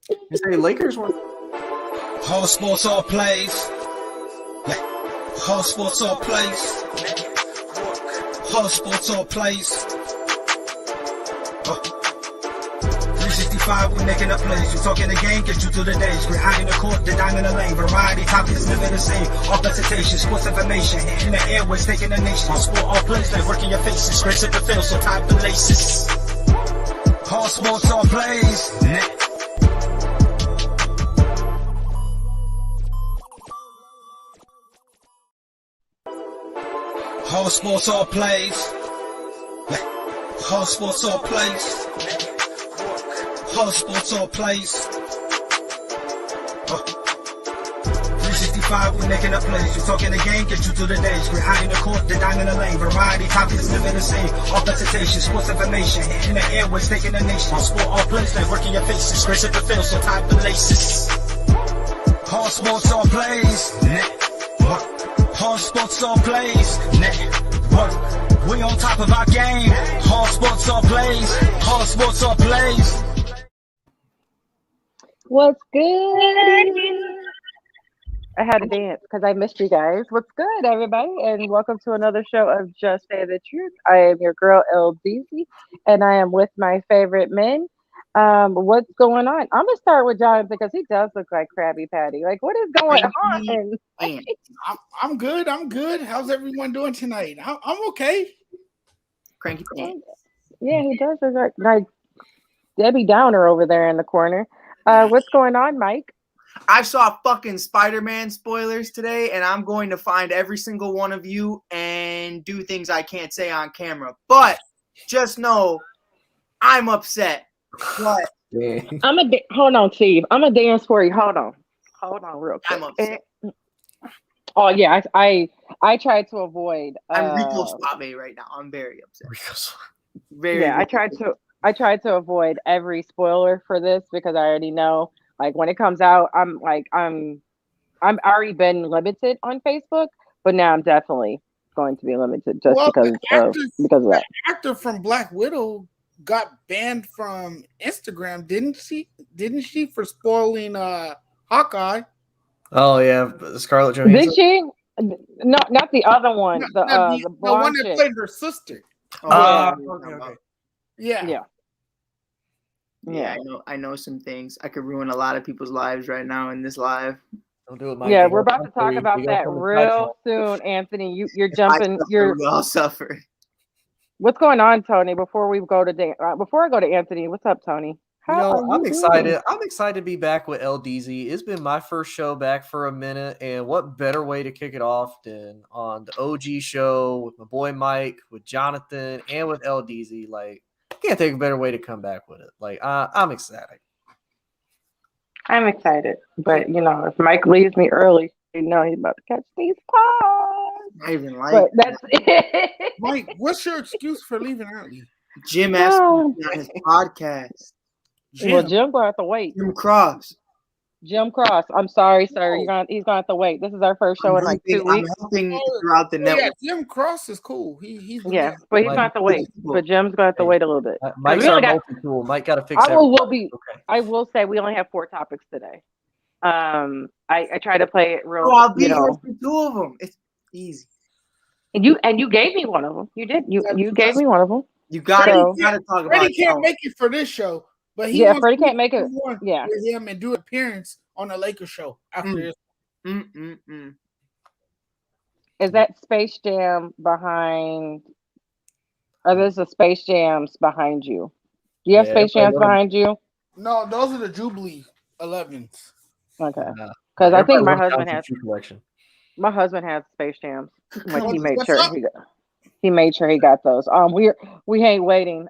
You say Lakers won? All sports, all plays. All sports, all plays. All sports, all plays. 365, we're making up plays. You talking the game, get you through the days. We're high in the court, the dime in the lane. Variety topics, living the same. All presentation, sports information. Hitting the airways, taking the nation. All sport, all plays, like working your faces. Grace at the field, so tie the laces. All sports, all plays. All sports, all plays. All sports, all plays. All sports, all plays. 365, we're making up plays. You talking the game, get you through the days. We're high in the court, the dime in the lane. Variety topics, living the same. All presentation, sports information. Hitting the airways, taking the nation. All sport, all plays, like working your faces. Grace at the field, so tie the laces. All sports, all plays. All sports, all plays. Network. We on top of our game. All sports, all plays. All sports, all plays. What's good? I had to dance because I missed you guys. What's good, everybody? And welcome to another show of Just Say the Truth. I am your girl, LDZ, and I am with my favorite men. What's going on? I'm going to start with Jonathan because he does look like Krabby Patty. Like, what is going on? I'm good. I'm good. How's everyone doing tonight? I'm okay. Cranky pants. Yeah, he does look like Debbie Downer over there in the corner. What's going on, Mike? I saw fucking Spider-Man spoilers today, and I'm going to find every single one of you and do things I can't say on camera. But just know, I'm upset. What? Hold on, Steve. I'm a dance for you. Hold on, real quick. I'm upset. Oh yeah, I tried to avoid. I'm Rico Suave right now. I'm very upset. I tried to avoid every spoiler for this because I already know. Like when it comes out, I'm already been limited on Facebook, but now I'm definitely going to be limited just because of that. The actor from Black Widow got banned from Instagram, didn't she, for spoiling Hawkeye? Oh yeah, Scarlett Johansson. Did she? No, not the other one. The one that played her sister. Okay. Yeah. Yeah, I know some things. I could ruin a lot of people's lives right now in this live. Don't do it, Mike. Yeah, we're about to talk about that real soon, Anthony. You're jumping. We all suffer. What's going on, Tony? Before I go to Anthony, what's up, Tony? I'm excited. I'm excited to be back with LDZ. It's been my first show back for a minute, and what better way to kick it off than on the OG show with my boy Mike, with Jonathan, and with LDZ. Like, I can't think of a better way to come back with it. Like, I'm excited. I'm excited, but if Mike leaves me early, he's about to catch these paws. I even like. But that's it. Mike, what's your excuse for leaving early? Jim asked me on his podcast. Jim going to have to wait. Jim Cross. I'm sorry, sir. He's going to have to wait. This is our first show in like 2 weeks. I'm helping throughout the network. Yeah, Jim Cross is cool. But he's going to have to wait. But Jim's going to have to wait a little bit. Mike's our multi-tool. Mike got to fix I will say we only have 4 topics today. I try to play it real. I'll be here for 2 of them. It's easy. And you gave me one of them. You did. You gave me one of them. You got to talk about. Freddie can't make it for this show. But Freddie can't make it. Yeah, with him and do an appearance on the Lakers show after this. Is that Space Jam behind? Or there's a Space Jams behind you? Do you have Space Jams behind you? No, those are the Jubilee 11s. Okay, because I think my husband has. My husband has Space Jams. Like he made sure he got those. We ain't waiting.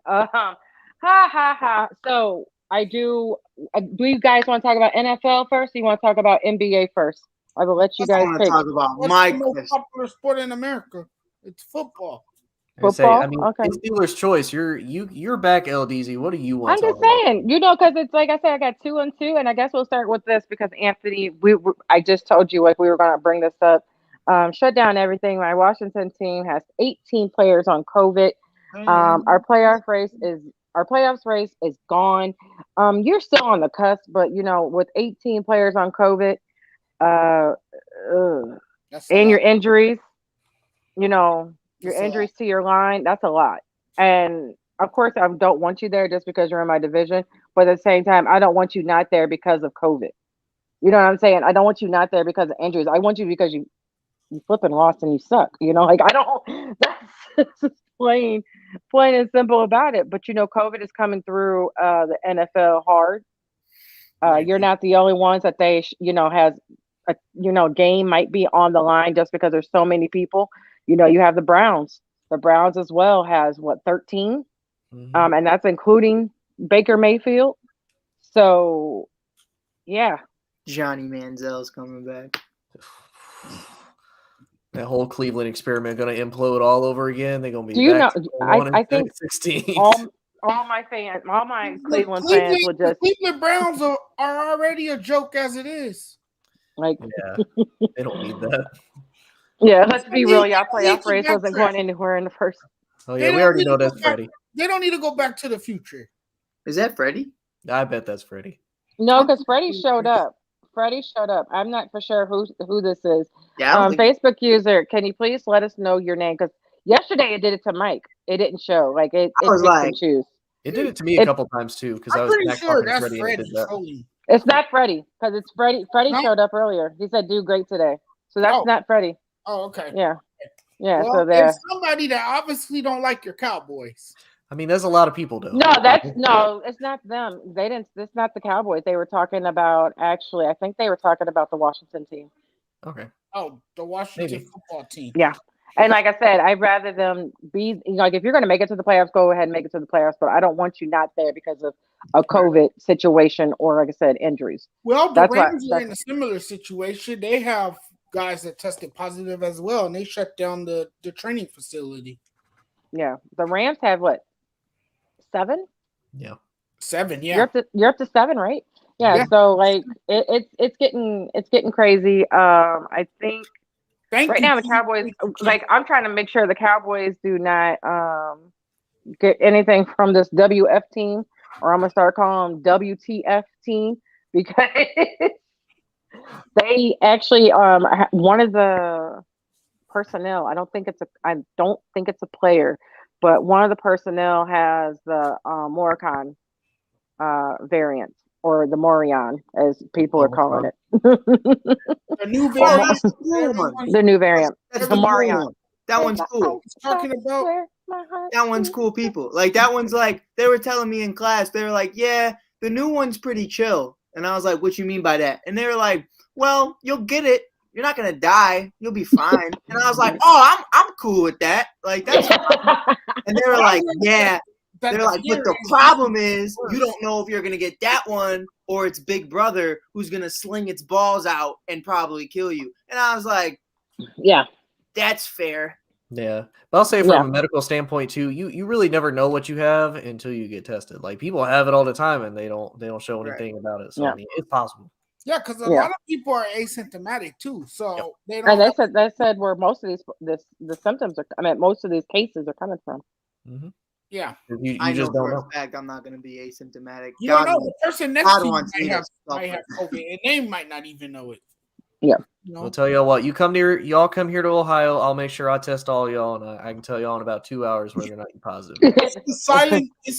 So I do. Do you guys want to talk about NFL first? Or you want to talk about NBA first? I will let you guys pick. Talk about What's the most popular sport in America? It's football. Football. Okay. It's dealer's choice. You're back, LDZ. What do you want? I'm just saying, because it's like I said, I got 2 and 2, and I guess we'll start with this because Anthony, I just told you we were going to bring this up. Shut down everything. My Washington team has 18 players on COVID. Our playoff race is Our playoffs race is gone. You're still on the cusp, but with 18 players on COVID, uh, That's a and your lot. injuries, your That's a lot. injuries to your line, that's a lot. And of course, I don't want you there just because you're in my division, but at the same time, I don't want you not there because of COVID. You know what I'm saying? I don't want you not there because of injuries. I want you because you flipping lost and you suck. Like I don't. That's just plain and simple about it. But COVID is coming through the NFL hard. Right. You're not the only ones that they has a game might be on the line just because there's so many people. You have the Browns. The Browns as well has 13, and that's including Baker Mayfield. So, yeah. Johnny Manziel's coming back. That whole Cleveland experiment going to implode all over again. They're going to be Do you back know? to 1 I think 16. all my Cleveland fans would just Cleveland Browns are already a joke as it is. like, Yeah, they don't need that. yeah. Let's be real. Y'all They need playoff to race wasn't backtrack. going anywhere in the first. Oh They yeah, we don't already need know to go that's back- Freddie. They don't need to go back to the future. Is that Freddie? I bet that's Freddie. No, because Freddie showed up. I'm not for sure who this is. Yeah, I don't think Facebook user, can you please let us know your name? Because yesterday it did it to Mike. It didn't show. Like it I was picked like- and choose. It did it to me a couple times too because I I'm was pretty back sure talking to that's Freddie and it Freddie did that. trolling. It's not Freddie because it's Freddie. Freddie No. showed up earlier. He said do great today. So that's Oh. not Freddie. Oh, okay. Yeah. Yeah. Well, so there. it's somebody that obviously don't like your Cowboys. I mean, there's a lot of people though. No, it's not them. They didn't. It's not the Cowboys. They were talking about actually. I think they were talking about the Washington team. Okay. Oh, the Washington Maybe. football team. Yeah. And like I said, I'd rather them be like if you're going to make it to the playoffs, go ahead and make it to the playoffs. But I don't want you not there because of a COVID situation or, like I said, injuries. Well, the That's why- Rams are in a similar situation. They have guys that tested positive as well, and they shut down the training facility. Yeah, the Rams have what 7? Yeah. 7, yeah. You're up to 7, right? Yeah. Yeah. So like it's getting crazy. I think Thank right you. now the Cowboys, like I'm trying to make sure the Cowboys do not get anything from this WF team, or I'm gonna start calling them WTF team because they actually one of the personnel. I don't think it's a player, but one of the personnel has the Moricon variant, or the Morion, as people are calling it. The new Oh, variant. that's the cool one. The new variant. That's the the cool Marion. one. That one's cool. Talking about That one's cool people. Like that one's like they were telling me in class, they were like, yeah, the new one's pretty chill. And I was like, what you mean by that? And they were like, well, you'll get it. You're not gonna die. You'll be fine. And I was like, oh, I'm cool with that. Like that's fine. And they were like, yeah. that They're like, but the problem is you don't know if you're gonna get that one or it's Big Brother who's gonna sling its balls out and probably kill you. And I was like, Yeah. that's fair. Yeah. But I'll say from Yeah. a medical standpoint too, you really never know what you have until you get tested. Like people have it all the time and they don't show Right. anything about it. So Yeah. I mean, it's possible. Yeah, because a Yeah. lot of people are asymptomatic too, so Yep. they don't. And they said where most of the symptoms are. I mean, most of these cases are coming from. Mm-hmm. Yeah, You I just know don't for know. a fact I'm not gonna be asymptomatic. you don't God know knows. the person next God to you wants me might to have suffer. COVID, and they might not even know it. Yeah. You know? I'll tell y'all what. Y'all come here to Ohio. I'll make sure I test all y'all, and I can tell y'all in about 2 hours whether or not you're positive. It's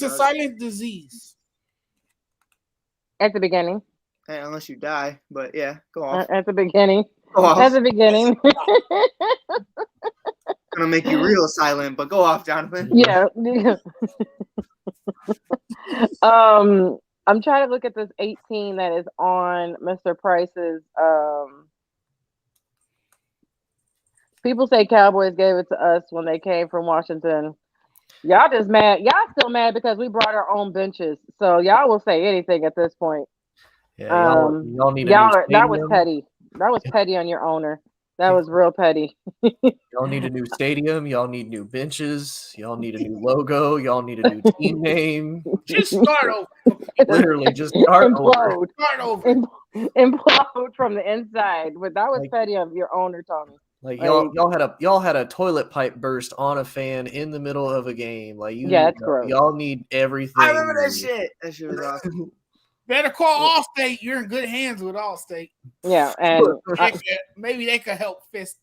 a silent disease. At the beginning. Hey, unless you die, but yeah, go off. At the beginning. Go off. At the beginning. Gonna make you real silent, but go off, Jonathan. Yeah. I'm trying to look at this 18 that is on Mr. Price's. People say Cowboys gave it to us when they came from Washington. Y'all just mad. Y'all still mad because we brought our own benches. So y'all will say anything at this point. Yeah, y'all need a new That was stadium. petty. That was petty on your owner. That was real petty. Y'all need a new stadium. Y'all need new benches. Y'all need a new logo. Y'all need a new team name. Just start over. Literally, just start over. Implode. Start over. Implode from the inside. But that was Like- petty of your owner, Tony. Like Like, y'all had a toilet pipe burst on a fan in the middle of a game. Like Yeah, it's gross. y'all need everything. I remember that shit. That shit was awesome. Better call Allstate. You're in good hands with Allstate. yeah, and Maybe they could help fix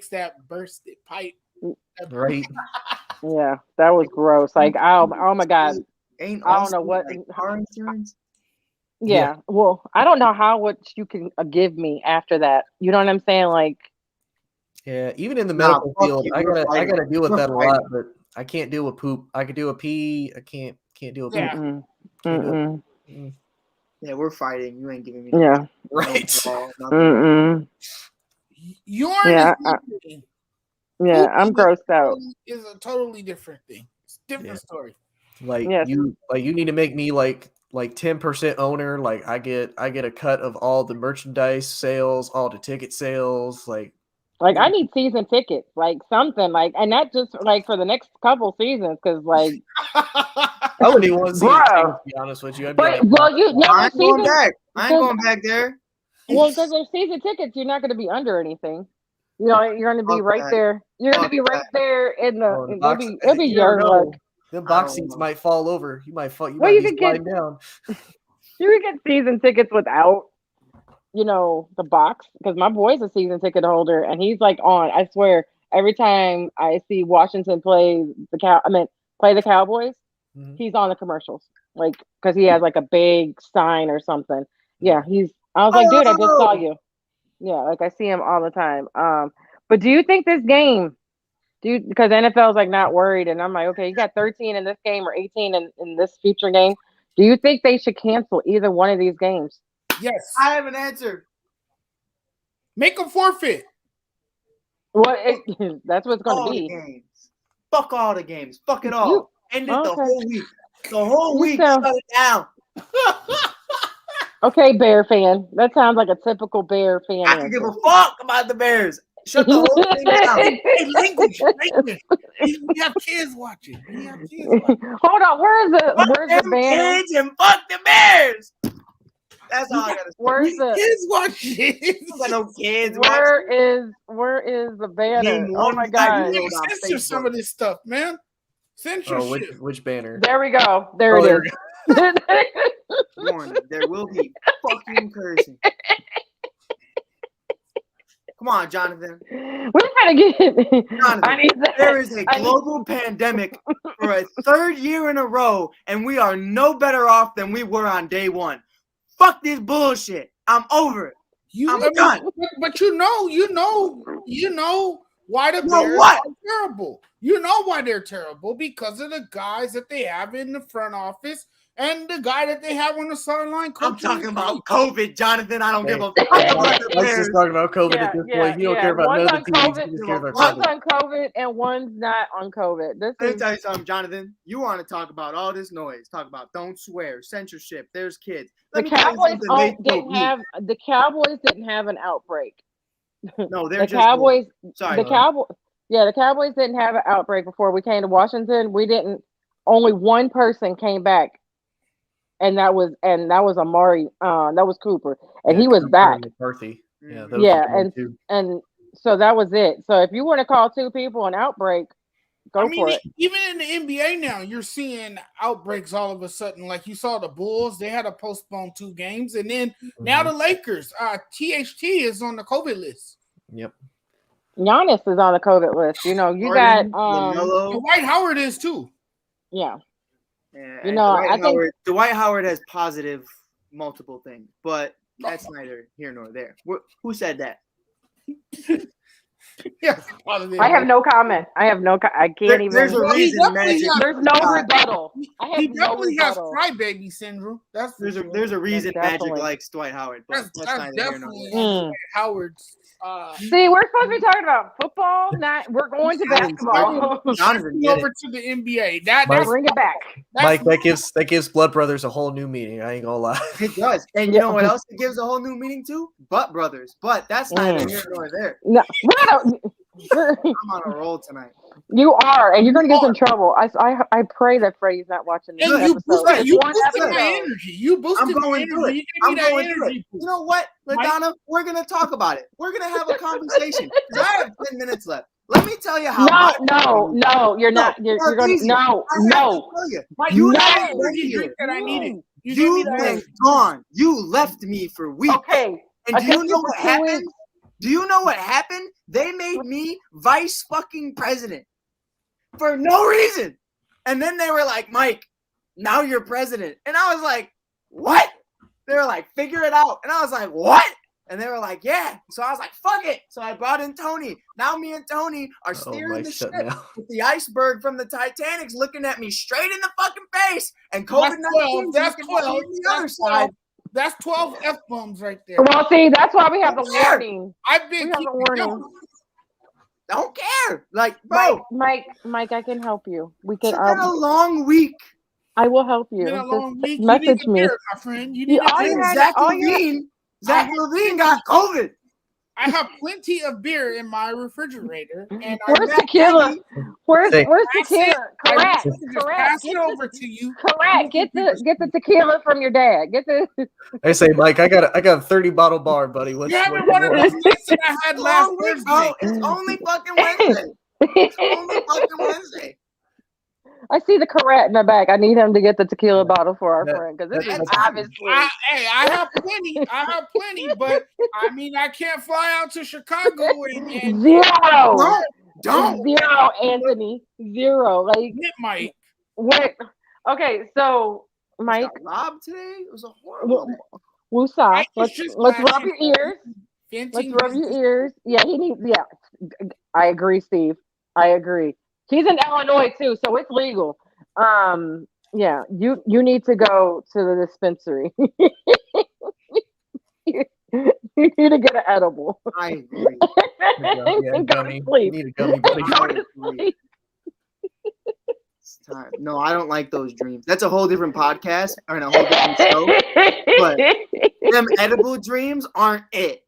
that bursted pipe. Right. yeah, that was gross. Like, oh my god. Ain't I don't know Allstate, what- like, car insurance. Yeah. Well, I don't know how much you can give me after that. You know what I'm saying? Like, Yeah, even in the Nah, medical fuck field, you, I we're gotta fighting. deal with We're that a lot, fighting. but I can't deal with poop. I could do a pee. I can't do a poop. Yeah. mm-mm, Can't do it. mm-mm, Yeah, we're fighting. You ain't giving me yeah, Right. no nothing. mm-mm, Urine Yeah, is one thing. yeah. Poop I'm is grossed out. Is a totally different thing. It's a different Yeah. story. Like Yes. you need to make me like 10% owner. Like I get a cut of all the merchandise sales, all the ticket sales. Like Like, I need season tickets, like something, like, and not just like for the next couple seasons, because like, I wouldn't even want to see it, Bro. to be honest with you. I'd be but like, well, you know, I ain't going season, back. I ain't because- going back there. well, because there's season tickets, you're not going to be under anything. You know, you're going to be Fuck right that. there. You're going to Fuck be right there in the. oh, the It'll box, be you never your know. luck. Them box I don't seats know. might fall over. You might fall. You Well, might you be could get- sliding down. You can get season tickets without, you know, the box, because my boy's a season ticket holder, and he's like on. I swear, every time I see Washington play the Cowboys, Mhm. he's on the commercials, like, because he has like a big sign or something. Yeah, I was like, dude, I just saw you. Yeah, like I see him all the time. But do you think this game, because NFL is like not worried, and I'm like, okay, you got 13 in this game or 18 in this future game. Do you think they should cancel either one of these games? Yes. I have an answer. Make them forfeit. Well, that's what it's going All to the be. games. Fuck all the games. Fuck it all. End it the okay. whole week. The whole You week. sound- Shut it down. Okay, Bear fan. That sounds like a typical Bear fan. I can give answer. a fuck about the Bears. Shut the whole thing down. Hey, language. We have kids watching. Hold on, where's Fuck the them banner? kids and fuck the Bears. That's all I gotta say. Where's the Kids watching. I don't got no kids watching. where is the banner? Name Oh one my side god. you Yeah, on censor some Facebook. of this stuff, man. Oh, Censorship. which banner? There we go. There Oh, there it is. Warning, there will be fucking cursing. Come on, Jonathan. We gotta get. Jonathan, I need that. There is a I need- global pandemic for a third year in a row, and we are no better off than we were on day one. Fuck this bullshit. I'm over it. I'm done. But you know why the know Bears what? are terrible. You know why they're terrible, because of the guys that they have in the front office and the guy that they have on the sideline. I'm coaching talking the about team. COVID, Jonathan. I don't give a Hey, fuck about the Mike's Bears. just talking about COVID at this point. He don't care about One's none on of the teams. COVID. He just cares about One's COVID. on COVID and one's not on COVID. This Let me is tell you something, Jonathan. You want to talk about all this noise. Talk about don't swear, censorship. There's kids. the Let me tell you Cowboys something. They didn't told me. have the Cowboys didn't have an outbreak. No, they're The just Cowboys, Sorry. the Cowboys, yeah, the Cowboys didn't have an outbreak before we came to Washington. We didn't. Only one person came back, and that was Amari. That was Cooper, and Yeah, he was Cooper back. and McCarthy. Yeah, Mhm. those Yeah, are the two. And so that was it. So if you want to call two people an outbreak, go I mean, for it. even in the NBA now, you're seeing outbreaks all of a sudden. Like you saw the Bulls, they had to postpone 2 games, and then now Mhm. the Lakers. THT is on the COVID list. Yep. Giannis is on the COVID list. You know, you Harden, got LaMelo. And Dwight Howard is too. yeah. Yeah, You and know, Dwight I think- Howard, Dwight Howard has positive multiple things, but that's neither here nor there. Who said that? Yeah, I have no comment. I can't even. There's a Well, he reason definitely Magic. has- There's no rebuttal. I have He no definitely has rebuttal. crybaby syndrome. That's for There's a sure. there's a reason Magic definitely- likes Dwight Howard, but That's that's neither here nor definitely there. Mm. Dwight Howard's. See, we're supposed to be talking about football. Not we're going to basketball. Jonathan, get over it. to the NBA. That's Bring it back. Mike, that gives Blood Brothers a whole new meaning. I ain't gonna lie. It does, and you know what else it gives a whole new meaning to? Butt Brothers, but that's neither here nor there. No, we're not. I'm on a roll tonight. You are, and you're going to get us in trouble. I pray that Freddie's not watching this And you episode. boosted, It's you one boosted my episode. energy. You boosted my going energy. through it. You gave I'm me that going through energy. it. boost. You know what, Mike? LaDonna? We're gonna talk about it. We're gonna have a conversation. 'Cause I have 10 minutes left. Let me tell you how. No, you're not. You're going easy. to no. I have to tell you. Mike, You you never got been the energy here. drink that I needed. You gave me You've that been energy. gone. You left me for weeks. Okay. And I do you took know you for what 2 happened? weeks. Do you know what happened? They made me vice fucking president for no reason. And then they were like, Mike, now you're president. And I was like, what? They were like, figure it out. And I was like, what? And they were like, yeah. So I was like, fuck it. So I brought in Tony. Now me and Tony are steering the ship with the iceberg from the Titanic's looking at me straight in the fucking face. And COVID-19 That's looking 12. on the other That's side. 12. That's 12 F-bombs right there. Well, see, that's why we have the There. warning. I've been We have a keeping warning. going. Don't care. Like, bro, Mike, I can help you. We can. it's been a long week. I will help you. It's been a long Just week. You message need a me. beer, my friend. You need a all you beer. had- Zach all you- Levine got COVID. I have plenty of beer in my refrigerator, and Where's tequila? Where's Say- tequila? Correct. just Correct. pass Get it the- over to you. Correct. Get the tequila from your dad. Get the. I say, Mike, I got a 30-bottle bar, buddy. What's You haven't what one of you those want? nights that I had last Long week, Thursday. bro. It's only fucking Wednesday. Only fucking Wednesday. I see the correct in the back. I need him to get the tequila bottle for our That- friend because this is that's- obviously. I have plenty, but I mean, I can't fly out to Chicago and Zero. Don't. Zero, Anthony. Zero. Like hit Mike. what? Okay, so Mike, Got robbed today. It was a horrible. Woosah. Mike is Let's just rub flashing your ears. venting Let's rub his- your ears. Yeah, he needs. Yeah, I agree, Steve. I agree. He's in Illinois too, so it's legal. Yeah, you need to go to the dispensary. You need to get an edible. I agree. Yeah, And go gummy. to sleep. You need a gummy, buddy. Go to sleep. It's time. No, I don't like those dreams. That's a whole different podcast or a whole different show. But them edible dreams aren't it.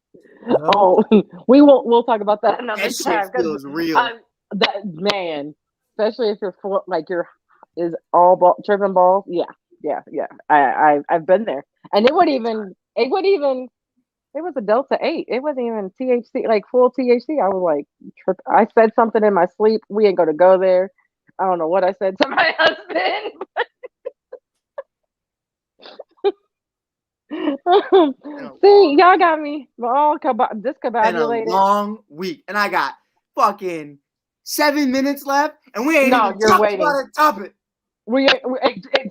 Oh, we'll talk about that another That shit time. 'cause, feels real. that man, especially if you're full, like your is all tripping balls. Yeah. I've been there, and it was a Delta 8. It wasn't even THC, like full THC. I was like, I said something in my sleep. We ain't gonna go there. I don't know what I said to my husband. See, y'all got me all Been a discombobulated. long week, and I got fucking 7 minutes left, and we ain't No, even you're talked waiting. about a topic. We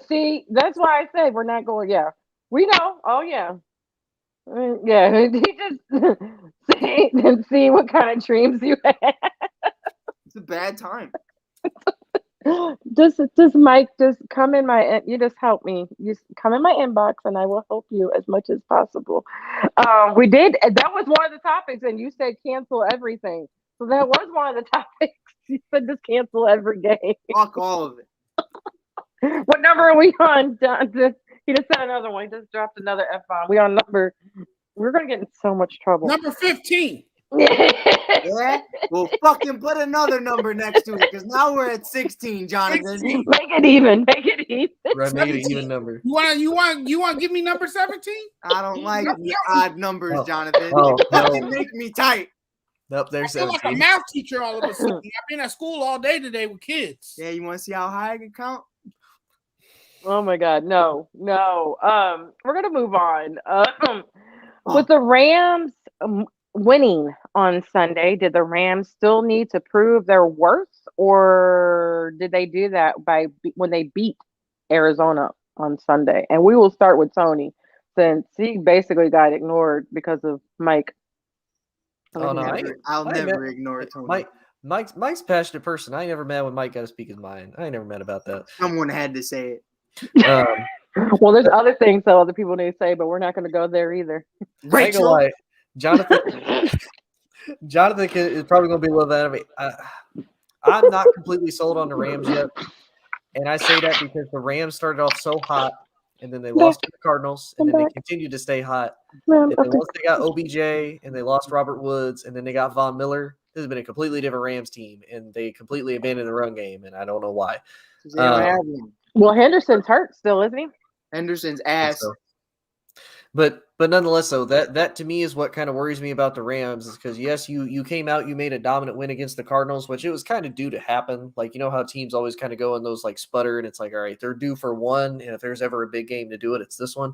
see, that's why I said we're not going. Yeah, we know. Oh yeah, yeah. He just see what kind of dreams you had. It's a bad time. Just Mike, just come in my. You just help me. You just come in my inbox, and I will help you as much as possible. We did. That was one of the topics, and you said cancel everything. So that was one of the topics. You said just cancel every game. Fuck all of it. What number are we on? He just said another one. He just dropped another F-bomb. We on number. We're gonna get in so much trouble. Number 15. Yeah? Well, fucking put another number next to it, because now we're at 16, Jonathan. Make it even. Make it even. Right, make it an even number. You want to give me number 17? I don't like the odd numbers, Oh. Jonathan. Oh, Fucking no. make me tight. Nope, I there's feel like a 17. math teacher all of a sudden. I've been at school all day today with kids. Yeah, you want to see how high I can count? Oh my God, no. We're gonna move on. With the Rams winning on Sunday, did the Rams still need to prove their worth, or did they do that when they beat Arizona on Sunday? And we will start with Tony, since he basically got ignored because of Mike. Oh, no, I'll I never met- ignore it, Tony. Mike's a passionate person. I ain't never mad when Mike got to speak his mind. I ain't never mad about that. Someone had to say it. Well, there's other things that other people need to say, but we're not going to go there either. I ain't gonna Rachel, lie. Jonathan is probably going to be a little bit of me. I'm not completely sold on the Rams yet. And I say that because the Rams started off so hot, and then they lost to the Cardinals, and then they continued to stay hot. And then once they got OBJ and they lost Robert Woods, and then they got Von Miller, This has been a completely different Rams team, and they completely abandoned the run game, and I don't know why. 'Cause they don't have him. Well, Henderson's hurt still, isn't he? Henderson's ass. So, but nonetheless, though, that to me is what kind of worries me about the Rams is because yes, you came out, you made a dominant win against the Cardinals, which it was kind of due to happen. Like you know how teams always kind of go in those like sputter, and it's like all right, they're due for one, and if there's ever a big game to do it, it's this one.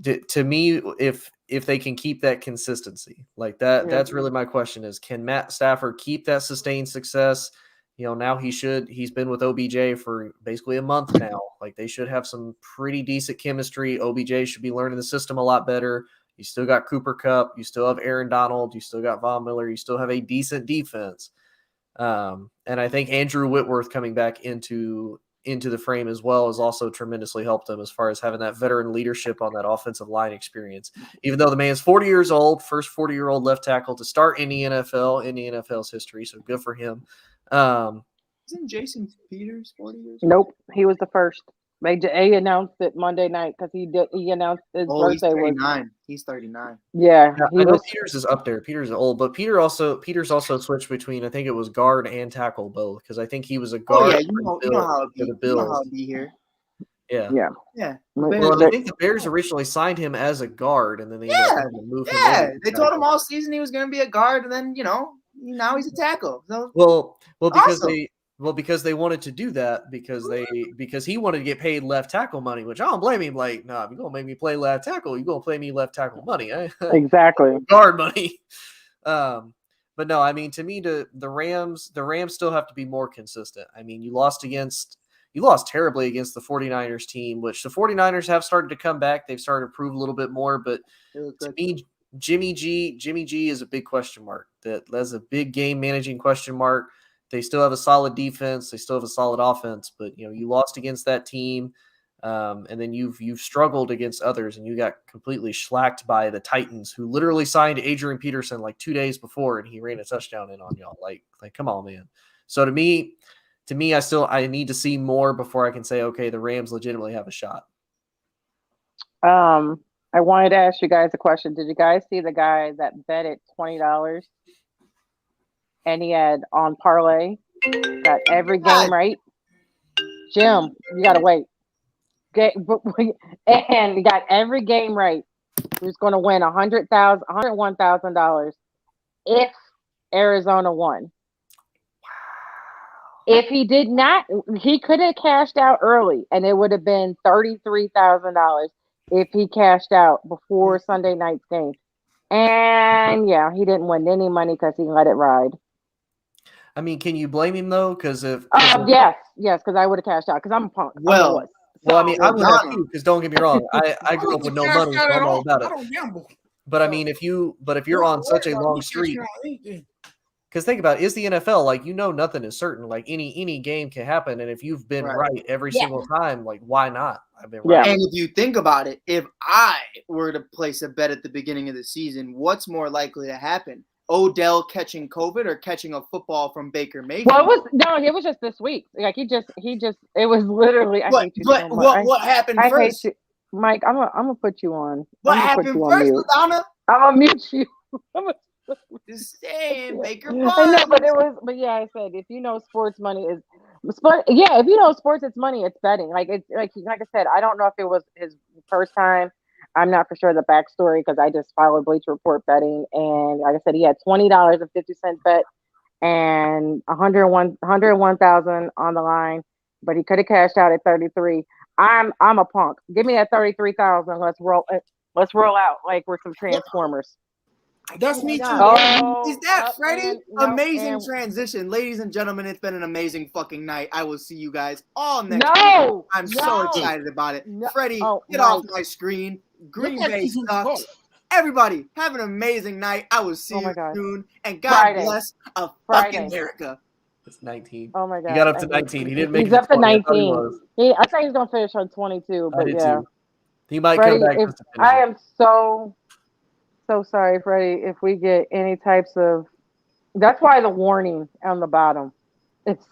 To me, if they can keep that consistency, like that, that's really my question: is can Matt Stafford keep that sustained success? You know, now he's been with OBJ for basically a month now. Like they should have some pretty decent chemistry. OBJ should be learning the system a lot better. You still got Cooper Kupp. You still have Aaron Donald. You still got Von Miller. You still have a decent defense. And I think Andrew Whitworth coming back into the frame as well has also tremendously helped them as far as having that veteran leadership on that offensive line experience. Even though the man's 40 years old, first 40-year-old left tackle to start in the NFL, in the NFL's history. So good for him. Isn't Jason Peters 40 years old? Nope, he was the first. They announced it Monday night because he announced his He's birthday was 39. He's 39. yeah. I know Peters is up there. Peters is old, but Peters also switched between I think it was guard and tackle both because I think he was a guard. Oh yeah, you know how it be. the You know how Bills. it be here. Yeah. Yeah. Well, I think the Bears originally signed him as a guard, and then they ended up having to move him. Yeah, in. they told him all season he was going to be a guard, and then now he's a tackle. So, because they wanted to do that because he wanted to get paid left tackle money, which I don't blame him. Like, nah, if you're gonna make me play left tackle, you're gonna play me left tackle money. Exactly. Guard money. But no, I mean, to me, the Rams still have to be more consistent. I mean, you lost terribly against the 49ers team, which the 49ers have started to come back. They've started to prove a little bit more, but to me, Jimmy G is a big question mark. That's a big game managing question mark. They still have a solid defense. They still have a solid offense, but you lost against that team, and then you've struggled against others, and you got completely shellacked by the Titans, who literally signed Adrian Peterson like 2 days before, and he ran a touchdown in on y'all. Like come on, man. So to me, I need to see more before I can say, okay, the Rams legitimately have a shot. I wanted to ask you guys a question. Did you guys see the guy that betted $20 and he had on parlay, got every game right? Jim, you gotta wait. And he got every game right. He was going to win $101,000 if Arizona won. If he did not, he could have cashed out early, and it would have been $33,000 if he cashed out before Sunday night's game. And yeah, he didn't win any money because he let it ride. I mean, can you blame him though? Because yes, because I would have cashed out because I'm a punk. Well, I mean, I would have too. Because don't get me wrong, I grew up with no money, so I'm all about it. I don't gamble. But I mean, if you're on such a long streak, because think about it, it's the NFL. Like nothing is certain. Like any game can happen, and if you've been right every single time, like why not? I've been right. And if you think about it, if I were to place a bet at the beginning of the season, what's more likely to happen? Odell catching COVID or catching a football from Baker Mayfield? Well, it was just this week. Like he just it was literally. I hate you so much. What happened I first? Hate you. Mike, I'm gonna put you on. What happened first, Madonna? I'm gonna mute you. Just saying, Baker. I know, but yeah, I said if you know sports money is, if you know sports, it's money, it's betting. Like I said, I don't know if it was his first time. I'm not for sure the backstory because I just followed Bleacher Report betting, and like I said, he had $20.50 bet and 101,000 on the line, but he could have cashed out at 33. I'm a punk. Give me that 33,000. Let's roll out like we're some Transformers. That's me too. Is that Freddie? Amazing transition. Ladies and gentlemen, it's been an amazing fucking night. I will see you guys all next week. I'm so excited about it. Freddie, get off my screen. Green Bay sucks. Everybody, have an amazing night. I will see you soon. And God bless fucking America. It's 19. Oh my God. He got up to 19. He didn't make it. He's up to 19. I thought he was going to finish on 22, but yeah. Too. He might come back. I am so sorry, Freddie, if we get any types of. That's why the warning on the bottom. It's.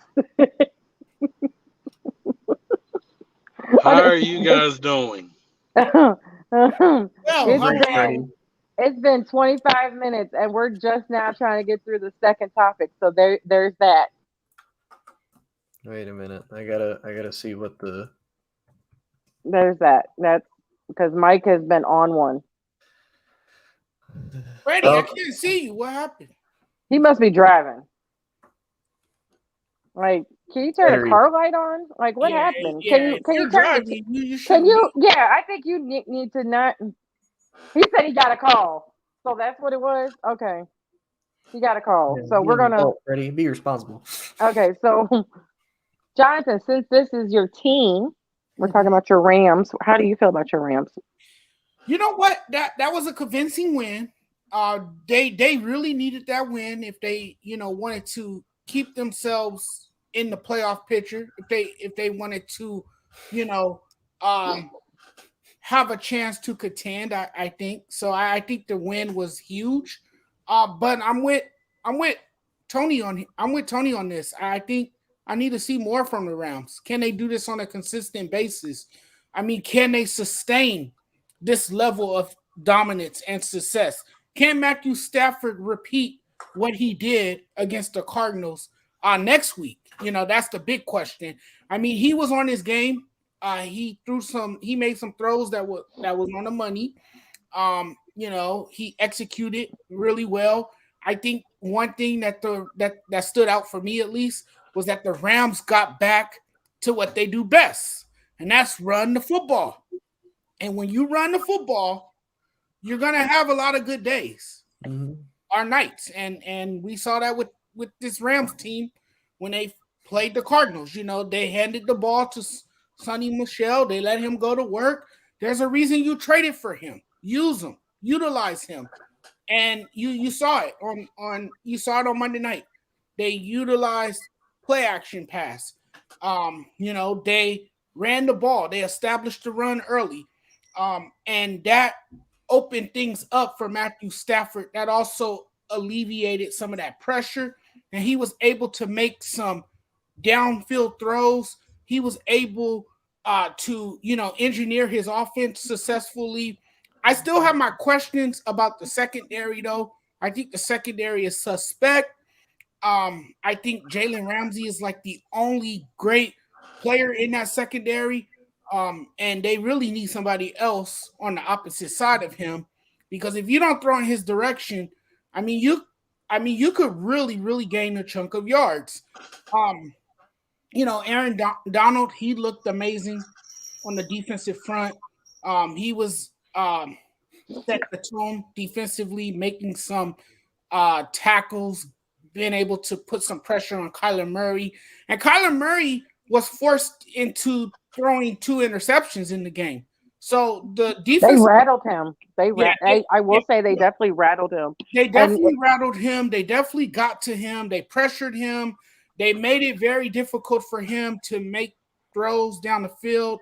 How are you guys doing? Well, It's been 25 minutes, and we're just now trying to get through the second topic. So there's that. Wait a minute. I gotta see what the. There's that. That's because Mike has been on one. Freddie, I can't see you. What happened? He must be driving. Like, can you turn a car light on? Like, what happened? Can you turn driving, Yeah, I think you need to not. He said he got a call, so that's what it was. Okay, he got a call. Yeah, so we're gonna. Freddie, be responsible. Okay, so Jonathan, since this is your team, we're talking about your Rams. How do you feel about your Rams? You know what? That was a convincing win. They really needed that win if they wanted to keep themselves in the playoff picture. If they wanted to, have a chance to contend, I think so. I think the win was huge. But I'm with Tony on this. I think I need to see more from the Rams. Can they do this on a consistent basis? I mean, can they sustain this level of dominance and success? Can Matthew Stafford repeat what he did against the Cardinals next week? That's the big question. I mean, he was on his game. He made some throws that was on the money. He executed really well. I think one thing that stood out for me, at least, was that the Rams got back to what they do best, and that's run the football. And when you run the football, you're gonna have a lot of good days or nights, and we saw that with this Rams team when they played the Cardinals. They handed the ball to Sonny Michel. They let him go to work. There's a reason you traded for him. Use him, utilize him, and you saw it on Monday night. They utilized play action pass. They ran the ball. They established the run early, and that opened things up for Matthew Stafford. That also alleviated some of that pressure, and he was able to make some downfield throws. He was able to engineer his offense successfully. I still have my questions about the secondary, though. I think the secondary is suspect. I think Jalen Ramsey is like the only great player in that secondary. And they really need somebody else on the opposite side of him, because if you don't throw in his direction, you could really, really gain a chunk of yards. Aaron Donald, he looked amazing on the defensive front. He was set the tone defensively, making some tackles, being able to put some pressure on Kyler Murray. And Kyler Murray was forced into throwing 2 interceptions in the game. So the defense, they rattled him. I will say they definitely rattled him. They definitely rattled him. They definitely got to him. They pressured him. They made it very difficult for him to make throws down the field.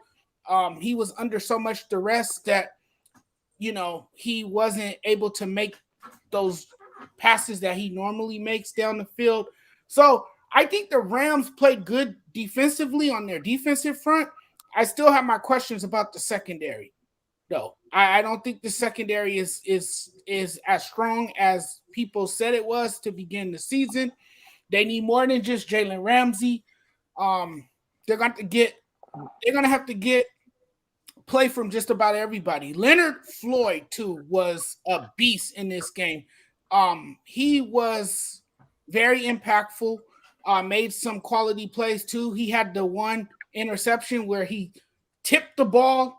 He was under so much duress that, he wasn't able to make those passes that he normally makes down the field. So I think the Rams played good defensively on their defensive front. I still have my questions about the secondary, though. I don't think the secondary is as strong as people said it was to begin the season. They need more than just Jalen Ramsey. They're going to have to get play from just about everybody. Leonard Floyd, too, was a beast in this game. He was very impactful, made some quality plays, too. He had the one interception where he tipped the ball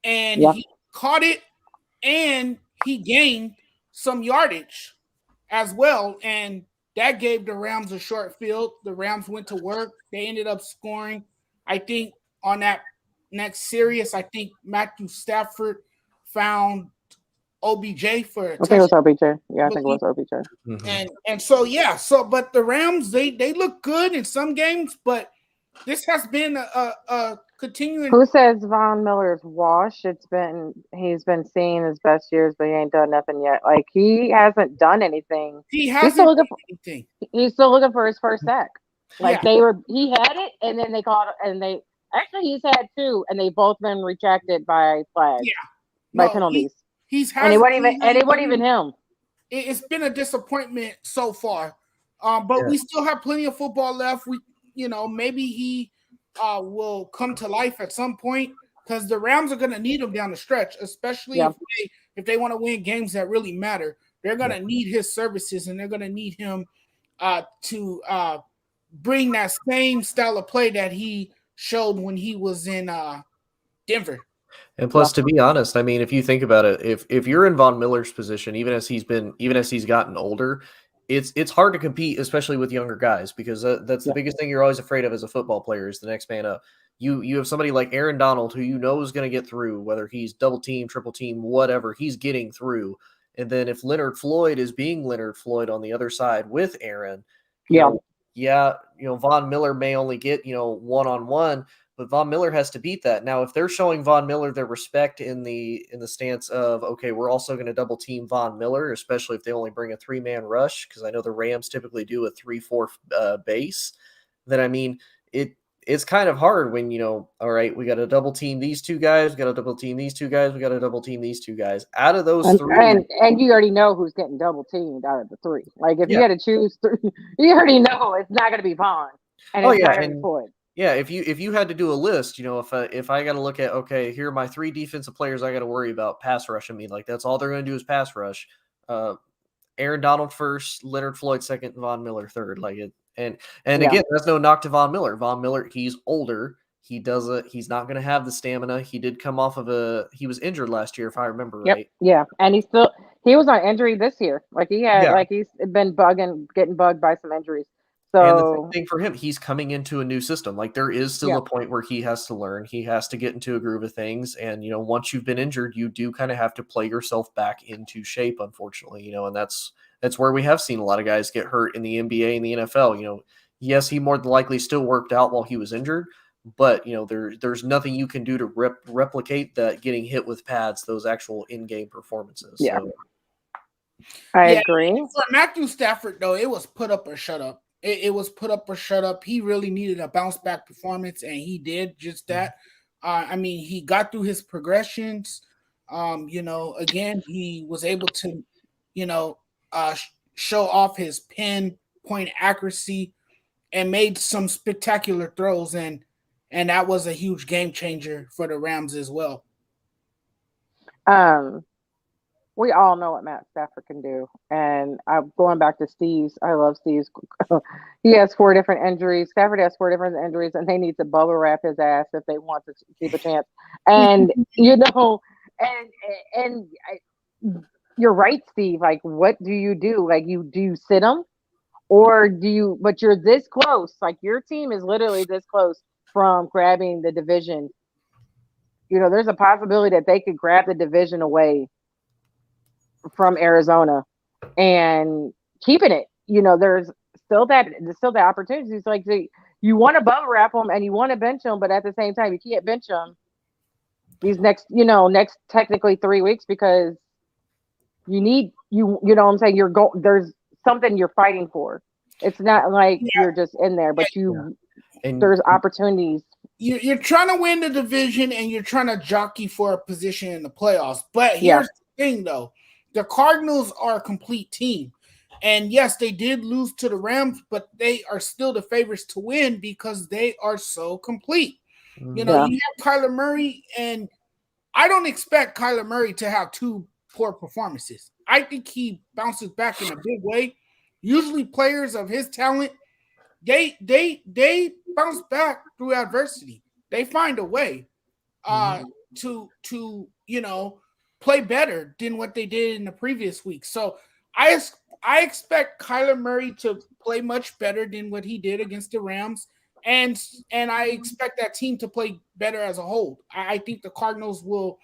and he caught it, and he gained some yardage as well. And that gave the Rams a short field. The Rams went to work. They ended up scoring. I think on that next series, I think Matthew Stafford found OBJ for a touchdown. I think it was OBJ. Yeah, I think it was OBJ. Mm-hmm. And so but the Rams, they look good in some games, but this has been a continuing. Who says Von Miller's washed? He's been seeing his best years, but he ain't done nothing yet. Like, he hasn't done anything. He's still anything. He's still looking for his first sack. Like, he had it, and then they called, and he's had 2, and they've both been rejected by flags, by penalties. And it wasn't even him. It's been a disappointment so far. But we still have plenty of football left. Maybe he will come to life at some point because the Rams are going to need him down the stretch, especially if they want to win games that really matter. They're going to need his services, and they're going to need him to bring that same style of play that he showed when he was in Denver. And plus, to be honest, I mean, if you think about it, if you're in Von Miller's position, even as he's gotten older, it's hard to compete, especially with younger guys, because that's the biggest thing you're always afraid of as a football player is the next man up. You have somebody like Aaron Donald who is going to get through, whether he's double team, triple team, whatever, he's getting through. And then if Leonard Floyd is being Leonard Floyd on the other side with Aaron, Von Miller may only get, one-on-one, but Von Miller has to beat that. Now, if they're showing Von Miller their respect in the stance of, okay, we're also going to double team Von Miller, especially if they only bring a 3-man rush, because I know the Rams typically do a 3-4 base, then I mean, it's kind of hard when, all right, we got to double team these two guys, we got to double team these two guys, we got to double team these two guys. Out of those three. And you already know who's getting double teamed out of the three. Like, if you had to choose three, you already know it's not going to be Vaughn. And it's not going to be Floyd. Yeah, if you had to do a list, if I got to look at, okay, here are my 3 defensive players I got to worry about pass rush. I mean, like, that's all they're going to do is pass rush. Aaron Donald first, Leonard Floyd second, Von Miller third. Like it, and again, that's no knock to Von Miller. Von Miller, he's older. He's not going to have the stamina. He did come off of he was injured last year, if I remember right. Yeah, and he was on injury this year. Like he's been getting bugged by some injuries. So, and the same thing for him, he's coming into a new system. Like there is still a point where he has to learn. He has to get into a groove of things. And, once you've been injured, you do kind of have to play yourself back into shape, unfortunately, and that's where we have seen a lot of guys get hurt in the NBA and the NFL. Yes, he more than likely still worked out while he was injured, but, there's nothing you can do to replicate that getting hit with pads, those actual in-game performances. Yeah. So. I agree. For Matthew Stafford, though, it was put up or shut up. It was put up or shut up. He really needed a bounce back performance, and he did just that. He got through his progressions. Again, he was able to, show off his pinpoint accuracy and made some spectacular throws, and that was a huge game changer for the Rams as well. We all know what Matt Stafford can do. And I'm going back to Steve's. I love Steve's. He has 4 different injuries. Stafford has 4 different injuries, and they need to bubble wrap his ass if they want to keep a chance. And, and you're right, Steve. Like, what do you do? Like, do you sit him? Or but you're this close. Like, your team is literally this close from grabbing the division. There's a possibility that they could grab the division away from Arizona and keeping it. There's still the opportunities. Like you want to bubble wrap them and you want to bench them, but at the same time you can't bench them these next technically 3 weeks because you need you know what I'm saying, there's something you're fighting for. It's not like you're just in there, but there's opportunities. You're trying to win the division and you're trying to jockey for a position in the playoffs. But here's the thing, though. The Cardinals are a complete team. And yes, they did lose to the Rams, but they are still the favorites to win because they are so complete. You have Kyler Murray, and I don't expect Kyler Murray to have 2 poor performances. I think he bounces back in a big way. Usually players of his talent, they bounce back through adversity. They find a way to play better than what they did in the previous week. So I expect Kyler Murray to play much better than what he did against the Rams. And I expect that team to play better as a whole. I think the Cardinals will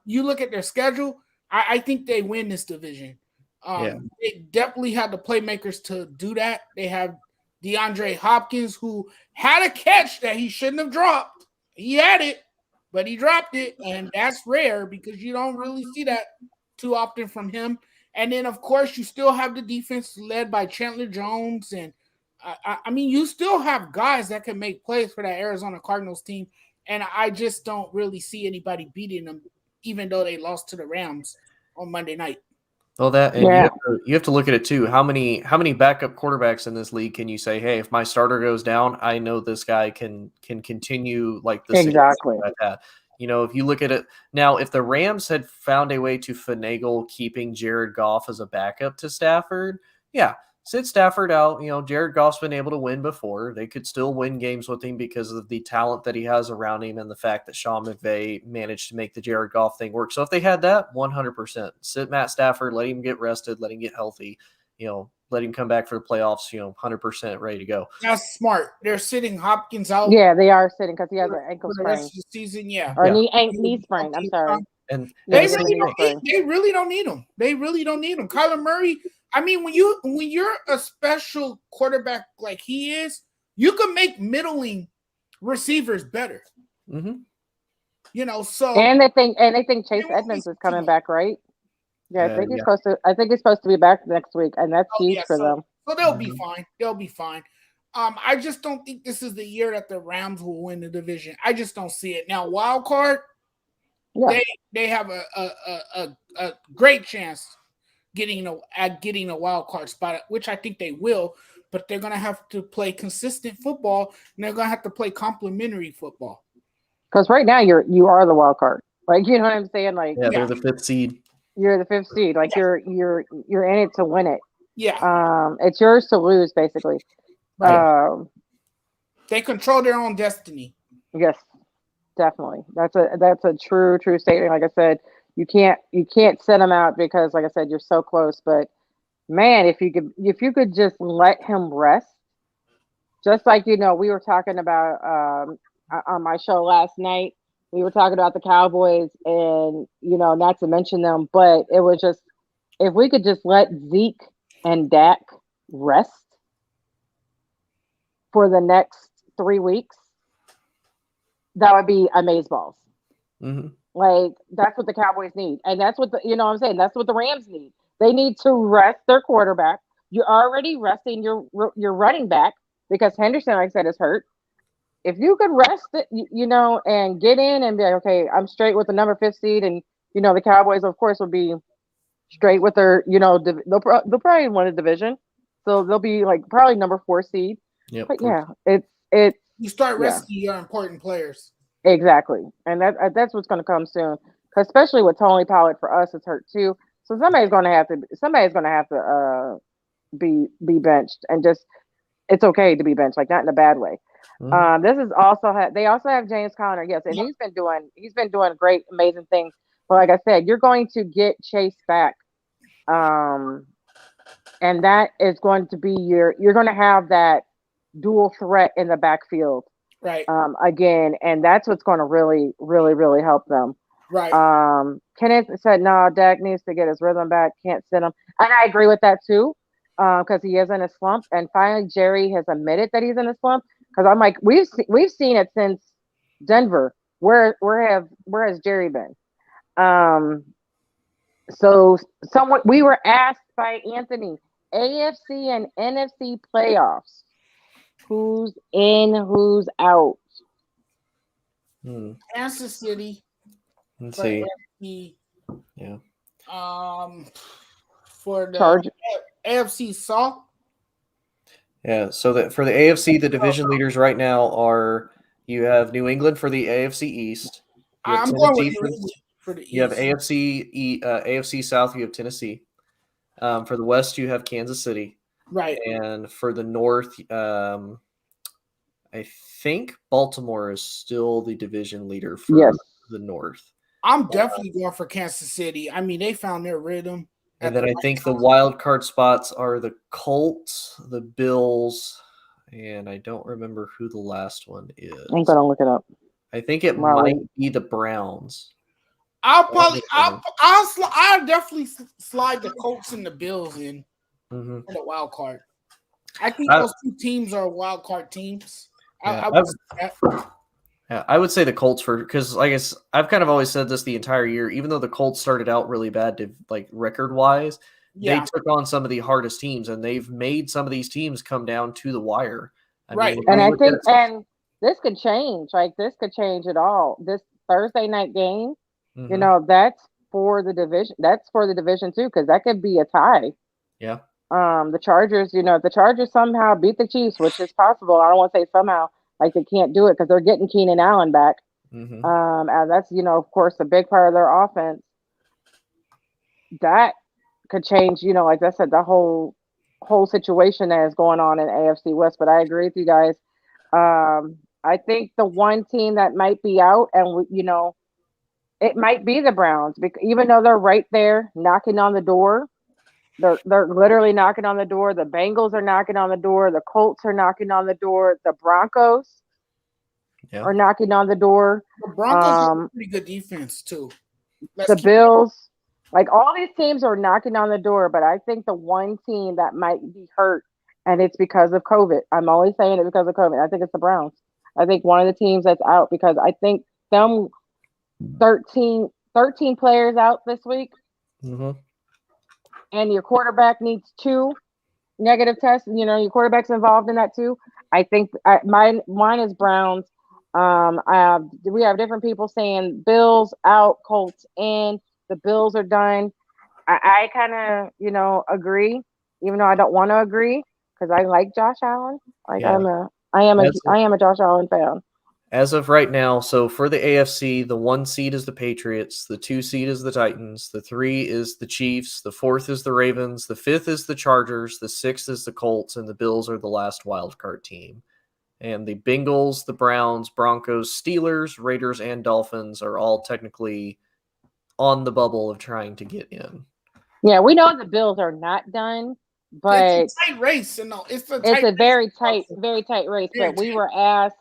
you look at their schedule, I think they win this division. They definitely have the playmakers to do that. They have DeAndre Hopkins, who had a catch that he shouldn't have dropped. He had it, but he dropped it, and that's rare because you don't really see that too often from him. And then, of course, you still have the defense led by Chandler Jones. And, you still have guys that can make plays for that Arizona Cardinals team, and I just don't really see anybody beating them even though they lost to the Rams on Monday night. Well, that and Yeah. you have to look at it too. How many backup quarterbacks in this league can you say, hey, if my starter goes down, I know this guy can continue like the same Exactly. season I've had. If you look at it now, if the Rams had found a way to finagle keeping Jared Goff as a backup to Stafford, yeah, sit Stafford out. Jared Goff's been able to win before. They could still win games with him because of the talent that he has around him and the fact that Sean McVay managed to make the Jared Goff thing work. So if they had that, 100%. Sit Matt Stafford, let him get rested, let him get healthy, let him come back for the playoffs, 100% ready to go. That's smart. They're sitting Hopkins out. Yeah, they are sitting because he has an ankle for the sprain rest of the season. Yeah. or Yeah. knee sprain. I'm sorry. And Yeah, They the he same has a thing. knee sprain. they really don't need him. They really don't need him. Kyler Murray. I mean, when you're a special quarterback like he is, you can make middling receivers better. Mhm. So And they think Chase They won't Edmonds be is coming switching back, right? Yeah, I think he's Yeah. supposed to be back next week, and that's huge for them. So they'll be fine. They'll be fine. I just don't think this is the year that the Rams will win the division. I just don't see it. Now, wild card, Yeah. they have a great chance getting a wild card spot, which I think they will, but they're gonna have to play consistent football and they're gonna have to play complementary football. Because right now you are the wild card. Like, you know what I'm saying? Like, Yeah, they're the 5th seed. you're the 5th seed. Like, you're in it to win it. Yeah, It's yours to lose, basically. right. They control their own destiny. Yes, definitely. That's a true statement. Like I said, you can't set him out because, like I said, you're so close. But man, if you could just let him rest, just like we were talking about on my show last night. We were talking about the Cowboys, and not to mention them, but it was just if we could just let Zeke and Dak rest for the next 3 weeks, that would be amazeballs. Mhm. Like, that's what the Cowboys need, and that's what what I'm saying. That's what the Rams need. They need to rest their quarterback. You're already resting your running back because Henderson, like I said, is hurt. If you could rest it, and get in and be like, okay, I'm straight with the number 5th seed, and the Cowboys, of course, will be straight with their, they'll probably win a division, so they'll be like probably number 4 seed. Yep. But yeah, it's You start resting your important players. exactly, and that's what's going to come soon. 'Cause especially with Tony Pollard for us, is hurt too. So somebody's going to have to be benched, and just it's okay to be benched, like not in a bad way. Mhm. This is also they also have James Conner, yes, and he's been doing great, amazing things. But like I said, you're going to get Chase back, and that is going to be you're going to have that dual threat in the backfield, Right. Again, and that's what's going to really, really, really help them. Right. Kenneth said, no, Dak needs to get his rhythm back. Can't sit him. And I agree with that too, because he is in a slump. And finally, Jerry has admitted that he's in a slump. Because I'm like, we've seen it since Denver. Where has Jerry been? So we were asked by Anthony, AFC and NFC playoffs. Who's in, who's out? Kansas City. Let's for see. AFC, Yeah. for the Charge. AFC South. Yeah. So that for the AFC, the division leaders right now are you have New England for the AFC East. You have I'm going with Tennessee New England for the East. You have AFC South. You have Tennessee. For the West, you have Kansas City. Right. And for the North, I think Baltimore is still the division leader for the North. I'm definitely going for Kansas City. I mean, they found their rhythm. And then I think the wild card spots are the Colts, the Bills, and I don't remember who the last one is. I'm gonna look it up. I think it might be the Browns. I'll definitely slide the Colts and the Bills in for the wild card. I think those two teams are wild card teams. I would say the Colts because I guess I've kind of always said this the entire year. Even though the Colts started out really bad, like record wise, they took on some of the hardest teams, and they've made some of these teams come down to the wire. I mean, and I think this could change. Like, this could change it all. This Thursday night game You know, that's for the division. That's for the division too, because that could be a tie. Yeah. The Chargers, if the Chargers somehow beat the Chiefs, which is possible. I don't want to say somehow, like they can't do it because they're getting Keenan Allen back. And that's, of course, a big part of their offense. That could change, like I said, the whole situation that is going on in AFC West. But I agree with you guys. I think the one team that might be out, and it might be the Browns, because even though they're right there knocking on the door, they're literally knocking on the door. The Bengals are knocking on the door. The Colts are knocking on the door. The Broncos are knocking on the door. The Broncos have a pretty good defense too. The Bills, like all these teams are knocking on the door, but I think the one team that might be hurt, and it's because of COVID. I'm only saying it because of COVID. I think it's the Browns. I think one of the teams that's out, because I think them 13 players out this week. And your quarterback needs 2 negative tests. Your quarterback's involved in that too. I think mine is Browns. We have different people saying Bills out, Colts in. The Bills are done. I kind of, agree, even though I don't want to agree, because I like Josh Allen. Like I am a Josh Allen fan. As of right now, so for the AFC, the 1 seed is the Patriots, the 2 seed is the Titans, the 3 is the Chiefs, the 4th is the Ravens, the 5th is the Chargers, the 6th is the Colts, and the Bills are the last wild card team. And the Bengals, the Browns, Broncos, Steelers, Raiders, and Dolphins are all technically on the bubble of trying to get in. Yeah, we know the Bills are not done, but it's a tight race. It's a very tight race. But we were asked,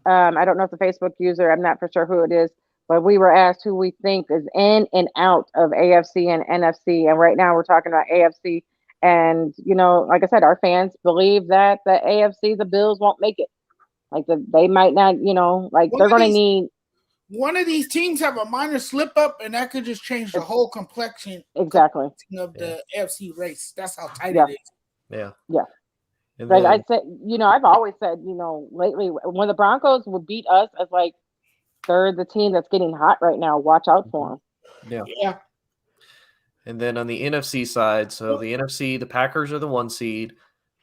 I don't know if the Facebook user, I'm not for sure who it is, but we were asked who we think is in and out of AFC and NFC. And right now we're talking about AFC. And, like I said, our fans believe that the AFC, the Bills won't make it. Like they might not, they're going to need. One of these teams have a minor slip up, and that could just change the whole complexion of the AFC race. That's how tight it is. Yeah. Yeah. Like I said, I've always said, lately when the Broncos would beat us, as like they're the team that's getting hot right now. Watch out for them. Yeah. And then on the NFC side, so the NFC, the Packers are the 1 seed.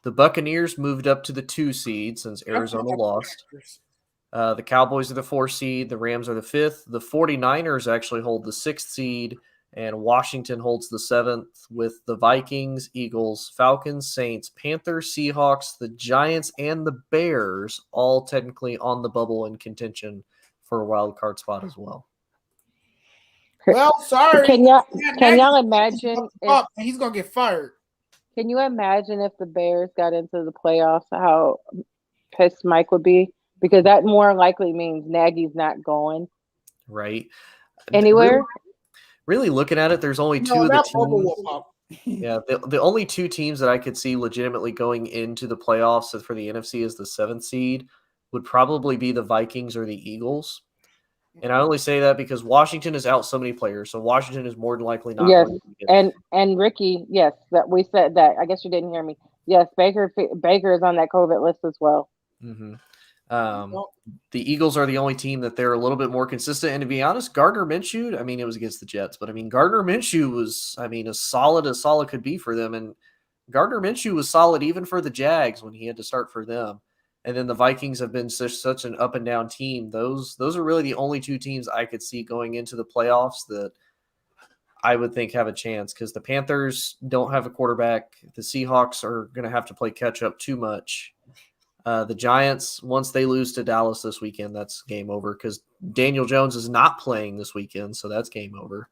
The Buccaneers moved up to the 2 seed since Arizona lost. The Cowboys are the 4 seed. The Rams are the 5th. The 49ers actually hold the 6th seed. And Washington holds the 7th, with the Vikings, Eagles, Falcons, Saints, Panthers, Seahawks, the Giants, and the Bears all technically on the bubble in contention for a wild card spot as well. Well, sorry. Can y'all imagine if he's gonna get fired? Can you imagine if the Bears got into the playoffs, how pissed Mike would be? Because that more likely means Nagy's not going right anywhere. Really looking at it, there's only 2 of the teams. Yeah, the only 2 teams that I could see legitimately going into the playoffs for the NFC as the 7th seed would probably be the Vikings or the Eagles. And I only say that because Washington is out so many players, so Washington is more than likely not. Yes, and Ricky, yes, that we said that. I guess you didn't hear me. Yes, Baker is on that COVID list as well. The Eagles are the only team that they're a little bit more consistent. And to be honest, Gardner Minshew, it was against the Jets, but Gardner Minshew was, as solid could be for them. And Gardner Minshew was solid even for the Jags when he had to start for them. And then the Vikings have been such an up and down team. Those are really the only 2 teams I could see going into the playoffs that I would think have a chance, because the Panthers don't have a quarterback. The Seahawks are going to have to play catch up too much. The Giants, once they lose to Dallas this weekend, that's game over, because Daniel Jones is not playing this weekend, so that's game over.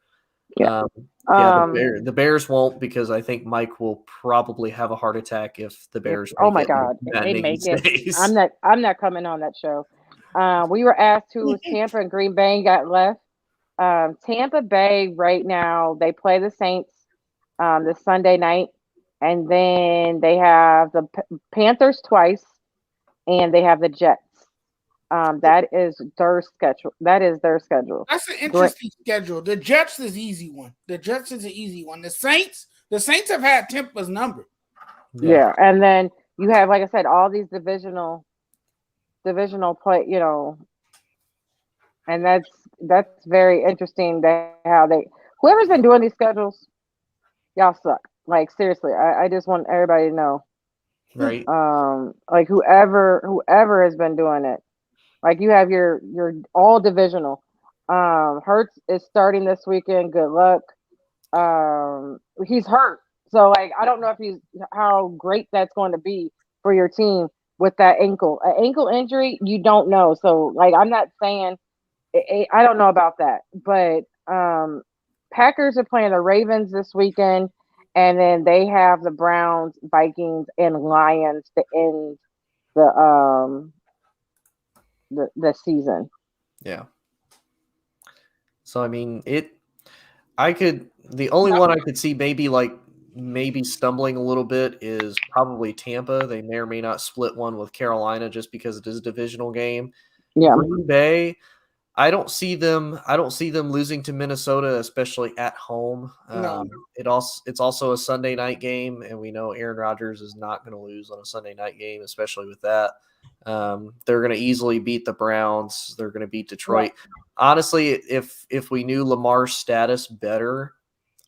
Yeah. The Bears won't, because I think Mike will probably have a heart attack if the Bears. Oh my God! If they make it, I'm not coming on that show. We were asked who was Tampa and Green Bay got left. Tampa Bay right now, they play the Saints this Sunday night, and then they have the Panthers twice, and they have the Jets. That is their schedule. That's an interesting schedule. The Jets is easy one. The Saints have had Tampa's number. Yeah, and then you have, like I said, all these divisional play, and that's that's very interesting that how whoever's been doing these schedules, y'all suck. Like seriously, I just want everybody to know. Right. Like whoever has been doing it. Like you have your all divisional. Hurts is starting this weekend. Good luck. He's hurt. So like I don't know if how great that's going to be for your team with that ankle. An ankle injury, you don't know. So like I'm not saying I don't know about that, but Packers are playing the Ravens this weekend, and then they have the Browns, Vikings, and Lions to end the season. Yeah. So I mean, the only one I could see maybe stumbling a little bit is probably Tampa. They may or may not split one with Carolina just because it is a divisional game. Yeah. Green Bay, I don't see them losing to Minnesota, especially at home. No. It's also a Sunday night game, and we know Aaron Rodgers is not going to lose on a Sunday night game, especially with that. They're going to easily beat the Browns. They're going to beat Detroit. Yeah. Honestly, if we knew Lamar's status better,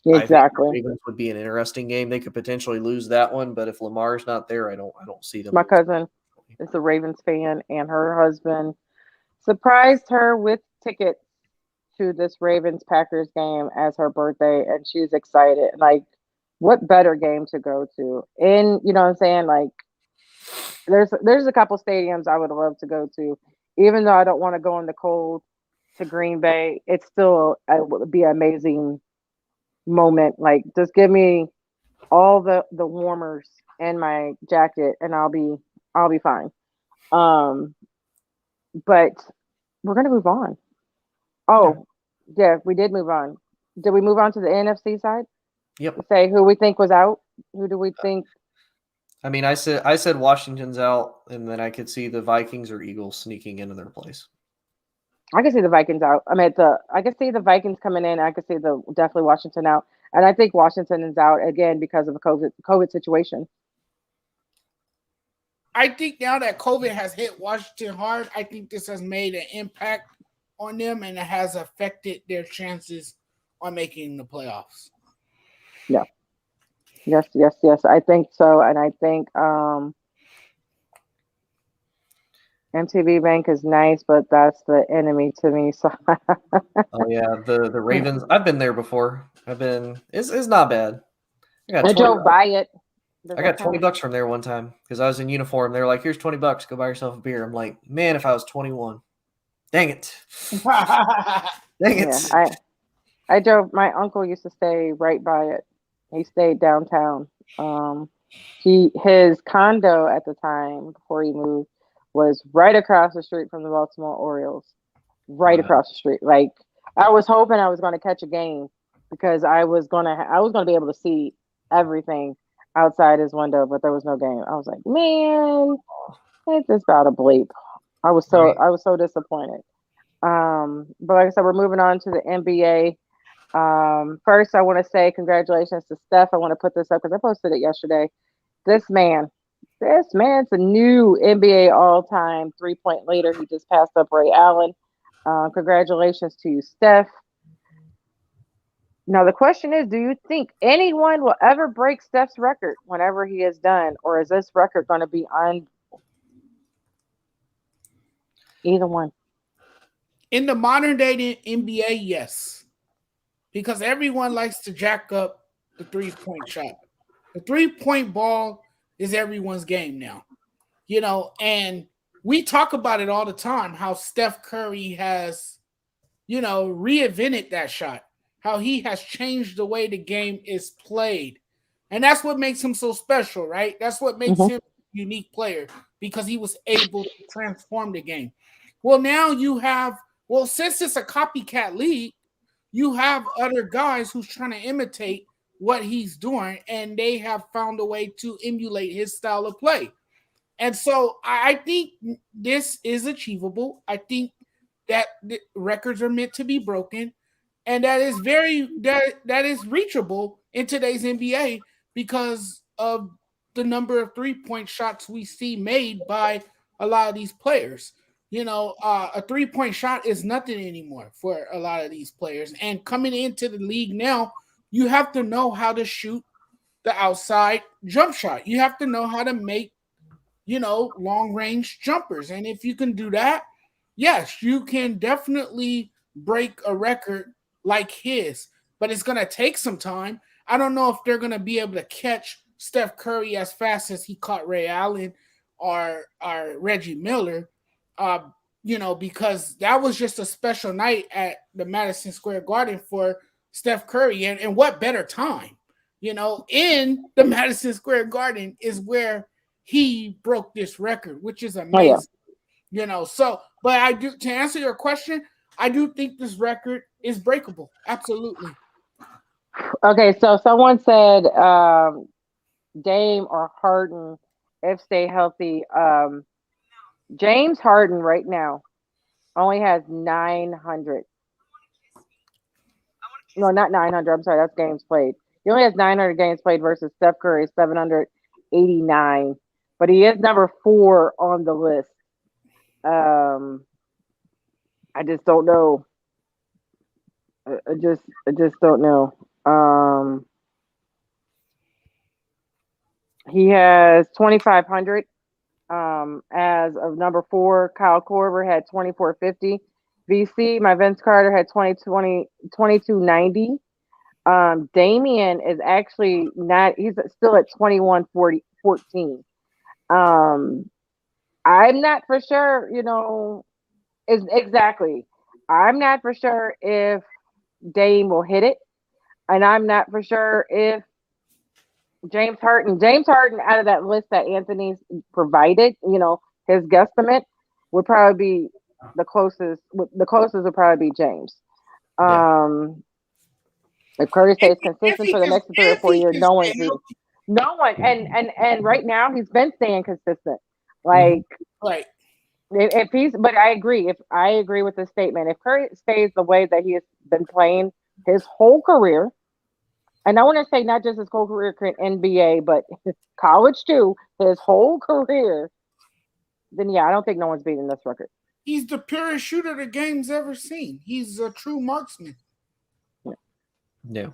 exactly, I think the Ravens would be an interesting game. They could potentially lose that one, but if Lamar's not there, I don't see them. My cousin is a Ravens fan, and her husband surprised her with tickets to this Ravens Packers game as her birthday, and she's excited. Like, what better game to go to? And you know what I'm saying? Like, there's a couple stadiums I would love to go to, even though I don't want to go in the cold to Green Bay. It would be an amazing moment. Like, just give me all the warmers in my jacket, and I'll be fine. But we're gonna move on. Oh, yeah, we did move on. Did we move on to the NFC side? Yep. Say who we think was out. Who do we think? I mean, I said Washington's out, and then I could see the Vikings or Eagles sneaking into their place. I can see the Vikings out. I can see the Vikings coming in. I can see definitely Washington out, and I think Washington is out again because of the COVID situation. I think now that COVID has hit Washington hard, I think this has made an impact on them, and it has affected their chances on making the playoffs. Yeah. Yes. I think so, and I think MTV Bank is nice, but that's the enemy to me. So. Oh yeah, the Ravens. I've been there before. It's not bad. I drove by it. I got $20 from there one time because I was in uniform. They were like, "Here's $20. Go buy yourself a beer." I'm like, "Man, if I was 21, dang it, dang it." Yeah, I drove. My uncle used to stay right by it. He stayed downtown. His condo at the time before he moved was right across the street from the Baltimore Orioles. Right across the street. Like I was hoping I was going to catch a game because I was going to be able to see everything outside his window, but there was no game. I was like, man, it's just about a bleep. I was so disappointed. But like I said, we're moving on to the NBA. First, I want to say congratulations to Steph. I want to put this up because I posted it yesterday. This man's a new NBA all-time 3-point leader. He just passed up Ray Allen. Congratulations to you, Steph. Now, the question is, do you think anyone will ever break Steph's record whenever he is done? Or is this record going to be on either one? In the modern day NBA, yes. Because everyone likes to jack up the 3-point shot. The 3-point ball is everyone's game now. You know, and we talk about it all the time, how Steph Curry has, reinvented that shot. How he has changed the way the game is played. And that's what makes him so special, right? That's what makes him a unique player because he was able to transform the game. Well, now since it's a copycat league, you have other guys who's trying to imitate what he's doing, and they have found a way to emulate his style of play. And so I think this is achievable. I think that the records are meant to be broken. And that is reachable in today's NBA because of the number of 3-point shots we see made by a lot of these players. a 3-point shot is nothing anymore for a lot of these players. And coming into the league now, you have to know how to shoot the outside jump shot. You have to know how to make, long range jumpers. And if you can do that, yes, you can definitely break a record like his, but it's going to take some time. I don't know if they're going to be able to catch Steph Curry as fast as he caught Ray Allen or Reggie Miller, because that was just a special night at the Madison Square Garden for Steph Curry. And what better time, in the Madison Square Garden is where he broke this record, which is amazing. But I do, to answer your question, I do think this record is breakable. Absolutely. Okay, so someone said Dame or Harden if stay healthy. James Harden right now only has 900. No, not 900. I'm sorry, that's games played. He only has 900 games played versus Steph Curry 789, but he is number 4 on the list. I just don't know. I just don't know. He has 2,500 as of number 4. Kyle Korver had 2,450. VC, my Vince Carter had 2290. Damian is actually not, he's still at 2114. I'm not for sure, exactly. I'm not for sure if Dame will hit it. And I'm not for sure if James Harden out of that list that Anthony's provided, his guesstimate would probably be the closest would probably be James. If Curry stays consistent for the next 3 or 4 years, no one. And right now he's been staying consistent. Like, right. But I agree. I agree with the statement. If Curry stays the way that he has been playing his whole career, and I want to say not just his whole career in NBA, but college too, his whole career, then yeah, I don't think no one's beating this record. He's the purest shooter the game's ever seen. He's a true marksman. Yeah.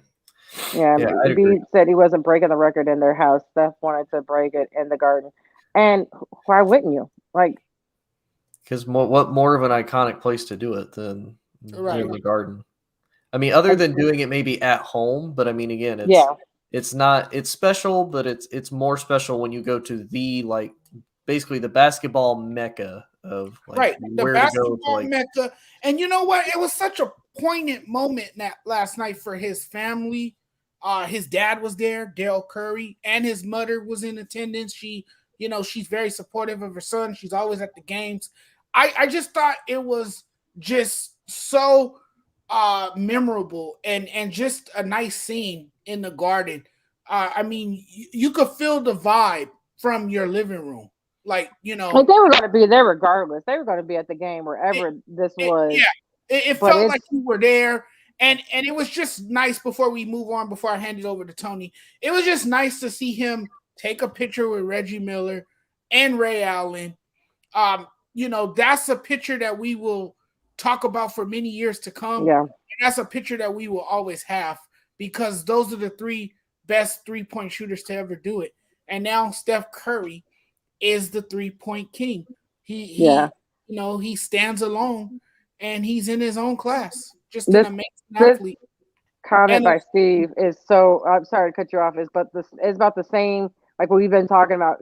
Yeah, Embiid said he wasn't breaking the record in their house. Steph wanted to break it in the Garden. And why wouldn't you? Like, because what more of an iconic place to do it than in the Garden? I mean, other than doing it maybe at home, but I mean, again, it's special, but it's more special when you go to the basically the basketball mecca of where to go to mecca. And you know what? It was such a poignant moment last night for his family. His dad was there, Dale Curry, and his mother was in attendance. She's very supportive of her son. She's always at the games. I just thought it was just so memorable and just a nice scene in the Garden. I mean, you could feel the vibe from your living room. Like they were going to be there regardless. They were going to be at the game wherever this was. Yeah, it felt like you were there. And it was just nice before we move on, before I hand it over to Tony. It was just nice to see him take a picture with Reggie Miller and Ray Allen. That's a picture that we will talk about for many years to come. Yeah. And that's a picture that we will always have because those are the 3 best 3-point shooters to ever do it. And now Steph Curry is the 3-point king. He stands alone and he's in his own class. Just an amazing athlete. Comment by Steve is so. I'm sorry to cut you off. It's about the same like what we've been talking about.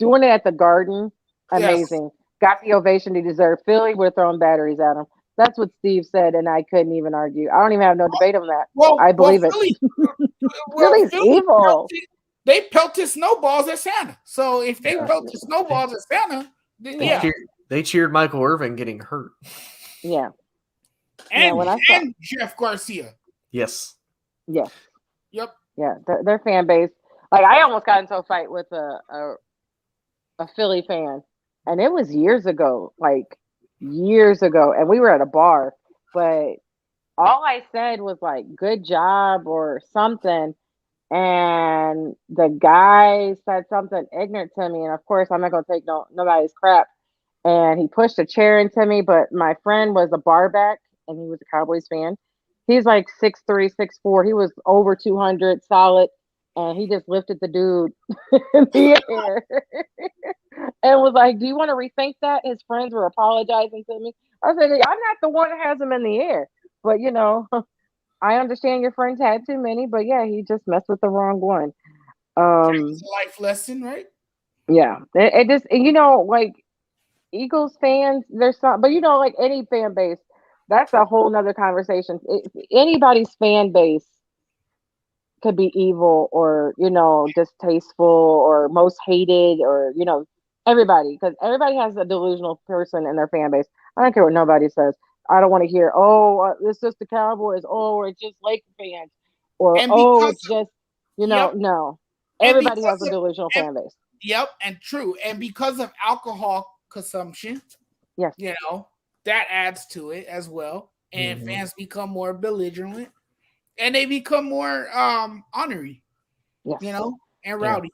Doing it at the Garden, amazing. Yes. Got the ovation he deserved. Philly would have thrown batteries at him. That's what Steve said, and I couldn't even argue. I don't even have no debate on that. I believe it. Philly's evil. They pelted snowballs at Santa. So if they pelted snowballs at Santa, then they cheered Michael Irvin getting hurt. Yeah. And Jeff Garcia. Yes. Yes. Yep. Yeah, their fan base. Like I almost got into a fight with a Philly fan, and it was years ago, and we were at a bar, but all I said was like "good job" or something, and the guy said something ignorant to me, and of course I'm not gonna take nobody's crap. and he pushed a chair into me. But my friend was a barback, and he was a Cowboys fan. He's like 6'3", 6'4". He was over 200, solid, and he just lifted the dude in the air and was like, "Do you want to rethink that?" His friends were apologizing to me. I said, "I'm not the one that has him in the air, but I understand your friends had too many, but yeah, he just messed with the wrong one." It's a life lesson, right? Yeah, it just like Eagles fans, there's some, but like any fan base, that's a whole nother conversation. Anybody's fan base could be evil or distasteful or most hated or everybody, because everybody has a delusional person in their fan base. I don't care what nobody says. I don't want to hear, it's just the Cowboys, or it's just Laker fans, or And it's just Yep. no. And Everybody has because a delusional and- fan base. Yep, and true. And because of alcohol consumption, Yes. That adds to it as well. And Mhm. fans become more belligerent and they become more honorary, Yes. and rowdy.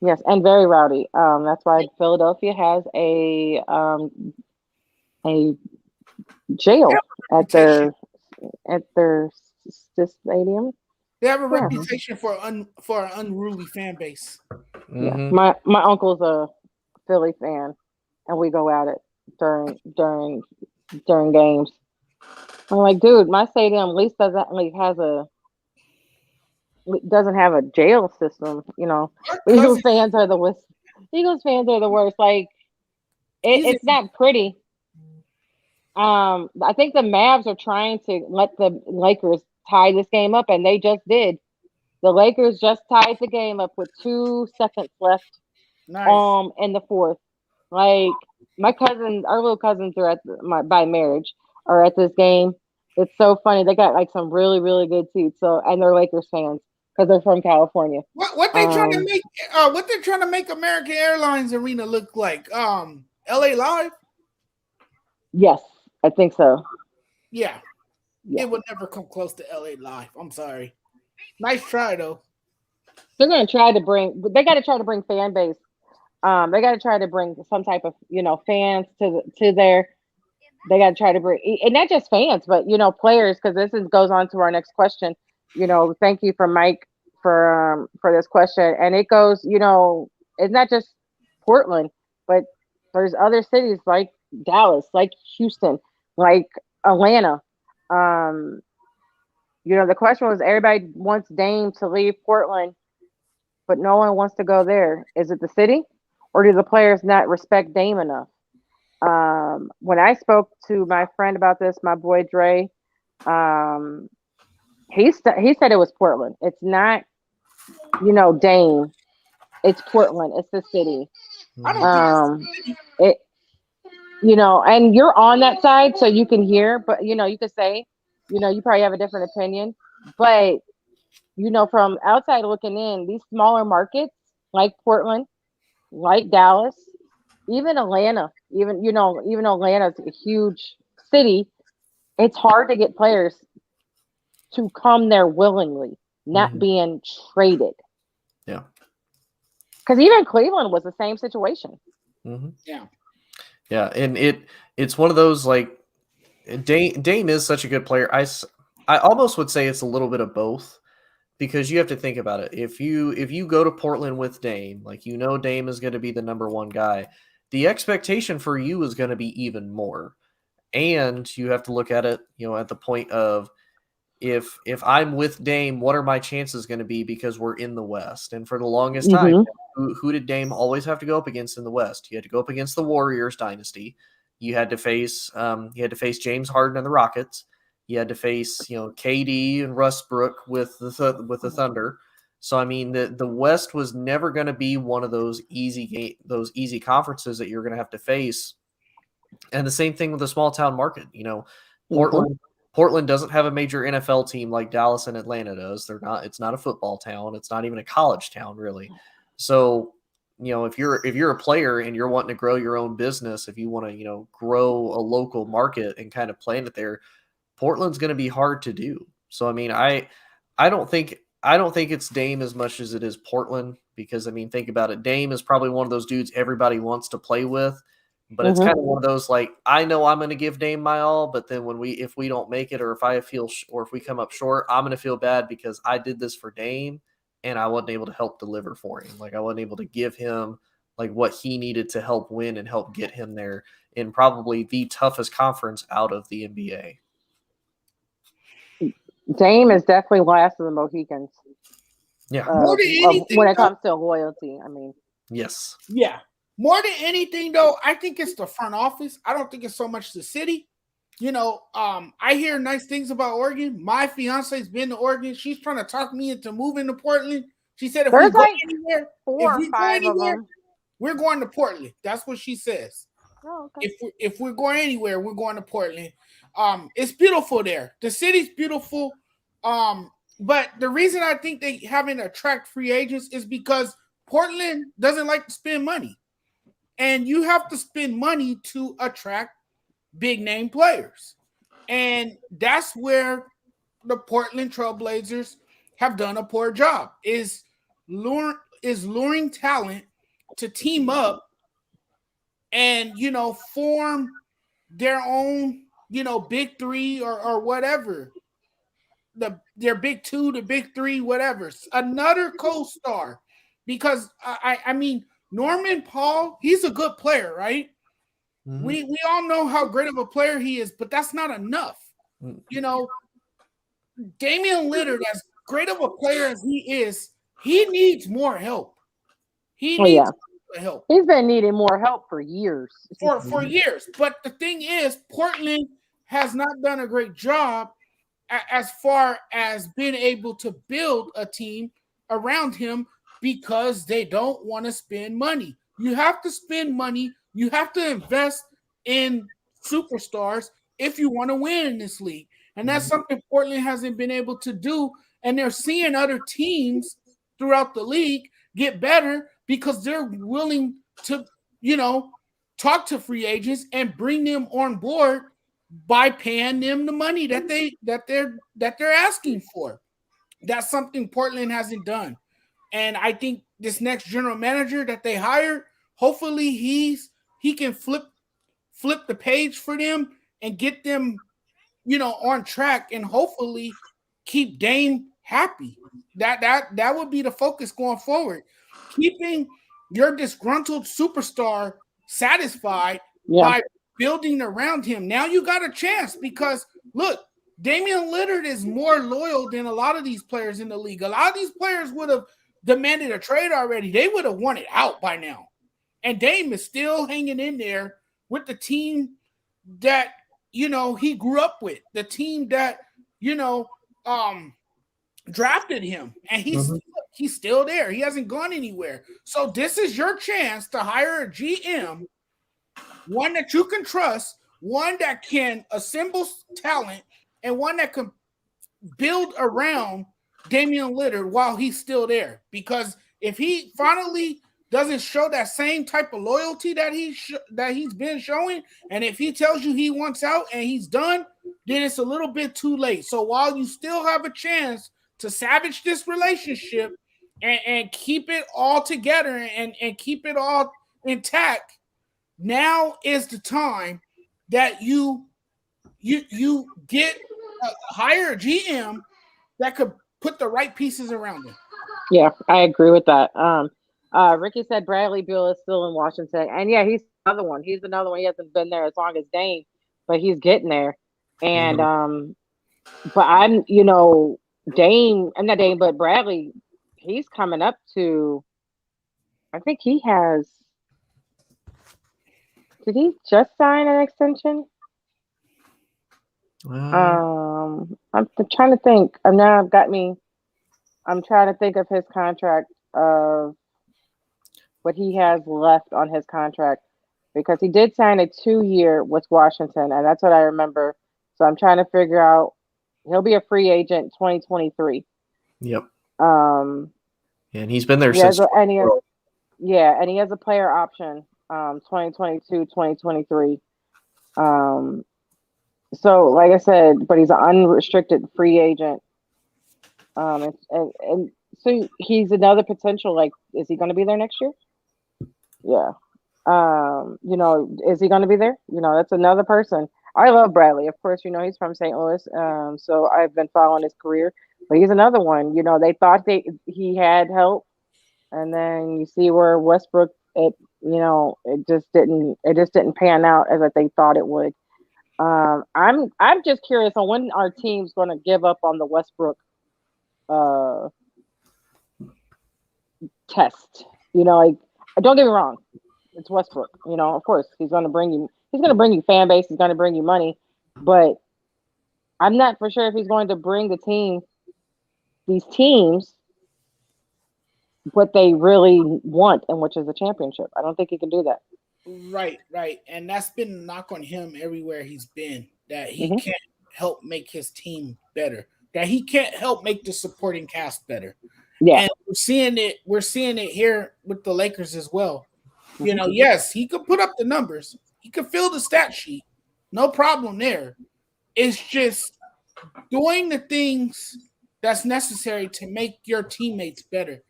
Yes, and very rowdy. That's why Philadelphia has a jail at their stadium. They have a Yeah. reputation for an unruly fan base. Yeah, Mhm. my uncle's a Philly fan, and we go at it during games. I'm like, dude, my stadium at least doesn't have a jail system. Eagles fans are the worst. Eagles fans are the worst. Like, it's not pretty. I think the Mavs are trying to let the Lakers tie this game up, and they just did. The Lakers just tied the game up with 2 seconds left. Nice. In the fourth. Like, my cousins, our little cousins are by marriage, are at this game. It's so funny. They got like some really, really good seats. So, and they're Lakers fans because they're from California. What they trying to make? What they're trying to make American Airlines Arena look like? LA Live. Yes, I think so. Yeah. Yeah. It would never come close to LA Live. I'm sorry. Nice try though. They're going to try to bring. They got to try to bring fan base. They got to try to bring some type of fans to their. They got to try to bring, and not just fans, but players, because goes on to our next question. Thank you for Mike for this question, and it goes. It's not just Portland, but there's other cities like Dallas, like Houston, like Atlanta. The question was, everybody wants Dame to leave Portland, but no one wants to go there. Is it the city, or do the players not respect Dame enough? When I spoke to my friend about this, my boy Dre, he said it was Portland. It's not, Dame. It's Portland. It's the city. I don't think it. And you're on that side, so you can hear, but you could say, you probably have a different opinion, but from outside looking in, these smaller markets like Portland, like Dallas, even Atlanta, even Atlanta's a huge city. It's hard to get players to come there willingly, not being traded. Yeah. Because even Cleveland was the same situation. Mm-hmm. Yeah. Yeah, and it's one of those, like, Dame is such a good player. I almost would say it's a little bit of both, because you have to think about it. If you go to Portland with Dame, like, Dame is going to be the number one guy, the expectation for you is going to be even more. And you have to look at it, at the point of, if I'm with Dame, what are my chances going to be, because we're in the West? And for the longest time, who did Dame always have to go up against in the West? You had to go up against the Warriors dynasty. You had to face James Harden and the Rockets. You had to face KD and Westbrook with the Thunder. So I mean, the West was never going to be one of those easy conferences that you're going to have to face. And the same thing with the small town market. Portland doesn't have a major NFL team like Dallas and Atlanta does. It's not a football town. It's not even a college town, really. So, if you're a player and you're wanting to grow your own business, if you want to, grow a local market and kind of plant it there, Portland's going to be hard to do. So, I mean, I don't think it's Dame as much as it is Portland, because, I mean, think about it. Dame is probably one of those dudes everybody wants to play with, But it's kind of one of those, like, I know I'm going to give Dame my all, but then if we don't make it, or if if we come up short, I'm going to feel bad because I did this for Dame and I wasn't able to help deliver for him. Like, I wasn't able to give him like what he needed to help win and help get him there in probably the toughest conference out of the NBA. Dame is definitely last of the Mohicans. Yeah. More than anything, when it comes to loyalty, I mean. Yes. Yeah. More than anything, though, I think it's the front office. I don't think it's so much the city. You know, I hear nice things about Oregon. My fiance's been to Oregon. She's trying to talk me into moving to Portland. She said if we go anywhere, 4 or 5 of them. We're going to Portland. That's what she says. Oh, okay. If we're going anywhere, we're going to Portland. It's beautiful there. The city's beautiful. But the reason I think they haven't attract free agents is because Portland doesn't like to spend money. And you have to spend money to attract big name players. And that's where the Portland Trailblazers have done a poor job, is luring talent to team up and, you know, form their own, you know, big three or whatever. Their big two, the big three, whatever. Another co-star. Because, I mean, Norman Paul, he's a good player, right? Mm-hmm. We all know how great of a player he is, but that's not enough. Mm-hmm. You know, Damian Lillard, as great of a player as he is, he needs more help. He needs more help. He's been needing more help for years. For years. But the thing is, Portland has not done a great job as far as being able to build a team around him, because they don't want to spend money. You have to spend money. You have to invest in superstars if you want to win in this league. And that's something Portland hasn't been able to do. And they're seeing other teams throughout the league get better because they're willing to, you know, talk to free agents and bring them on board by paying them the money that they're asking for. That's something Portland hasn't done. And I think this next general manager that they hired, hopefully he can flip the page for them and get them, you know, on track, and hopefully keep Dame happy. That would be the focus going forward. Keeping your disgruntled superstar satisfied by building around him. Now you got a chance, because look, Damian Lillard is more loyal than a lot of these players in the league. A lot of these players would have demanded a trade already. They would have wanted out by now. And Dame is still hanging in there with the team that, you know, he grew up with, the team that, you know, drafted him. And he's still there. He hasn't gone anywhere. So this is your chance to hire a GM, one that you can trust, one that can assemble talent, and one that can build around Damian Lillard while he's still there. Because if he finally doesn't show that same type of loyalty that he's been showing, and if he tells you he wants out and he's done, then it's a little bit too late. So while you still have a chance to salvage this relationship and keep it all together and keep it all intact, now is the time that you get hire a GM that could put the right pieces around him. Yeah, I agree with that. Ricky said Bradley Beal is still in Washington. And yeah, he's another one. He's another one. He hasn't been there as long as Dame, but he's getting there. And but I'm, you know, I'm not Dame, but Bradley, he's coming up to, I think he has, did he just sign an extension? I'm trying to think. I'm trying to think of his contract, of what he has left on his contract, because he did sign a 2-year with Washington, and that's what I remember. So I'm trying to figure out, he'll be a free agent 2023. Yep. And he's been there since. And he has a player option, 2022, 2023. So, like I said, but he's an unrestricted free agent. And so he's another potential, like, is he going to be there next year? Yeah. You know, is he going to be there? You know, that's another person. I love Bradley. Of course, you know, he's from St. Louis. So I've been following his career, but he's another one. You know, they thought he had help, and then you see where Westbrook, it just didn't pan out as they thought it would. I'm just curious on when our team's going to give up on the Westbrook test. You know, like, don't get me wrong, it's Westbrook. You know, of course, he's going to bring you fan base. He's going to bring you money, but I'm not for sure if he's going to bring these teams, what they really want, and which is a championship. I don't think he can do that. Right. And that's been a knock on him everywhere he's been, that he can't help make his team better, that he can't help make the supporting cast better. Yeah. And we're seeing it here with the Lakers as well. You know, yes, he could put up the numbers. He could fill the stat sheet. No problem there. It's just doing the things that's necessary to make your teammates better.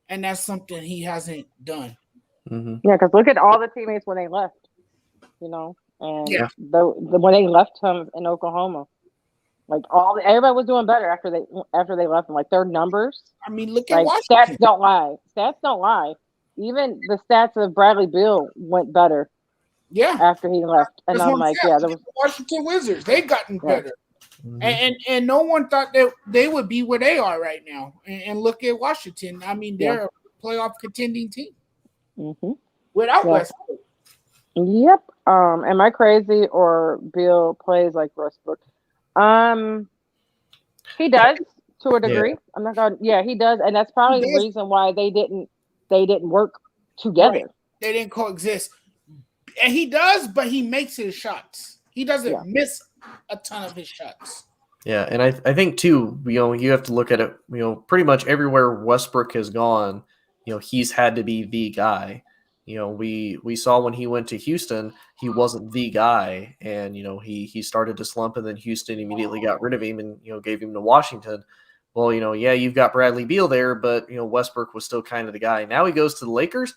And that's something he hasn't done. Yeah, because look at all the teammates when they left, you know, and when they left him in Oklahoma, like everybody was doing better after they left him. Like their numbers. I mean, look at Washington. Stats don't lie. Stats don't lie. Even the stats of Bradley Beal went better. Yeah, after he left, and I'm like, there was Washington Wizards. They gotten better, and no one thought that they would be where they are right now. And look at Washington. I mean, they're a playoff contending team without Westbrook. Yep. Am I crazy or Bill plays like Westbrook? He does to a degree. I'm not going. Yeah, he does, and that's probably the reason why they didn't work together. Right. They didn't coexist. And he does, but he makes his shots. He doesn't miss a ton of his shots. Yeah, and I think too, you know, you have to look at it, you know, pretty much everywhere Westbrook has gone, you know, he's had to be the guy. You know, we saw when he went to Houston, he wasn't the guy, and you know, he started to slump, and then Houston immediately got rid of him and, you know, gave him to Washington. Well, you know, yeah, you've got Bradley Beal there, but you know, Westbrook was still kind of the guy. Now he goes to the Lakers.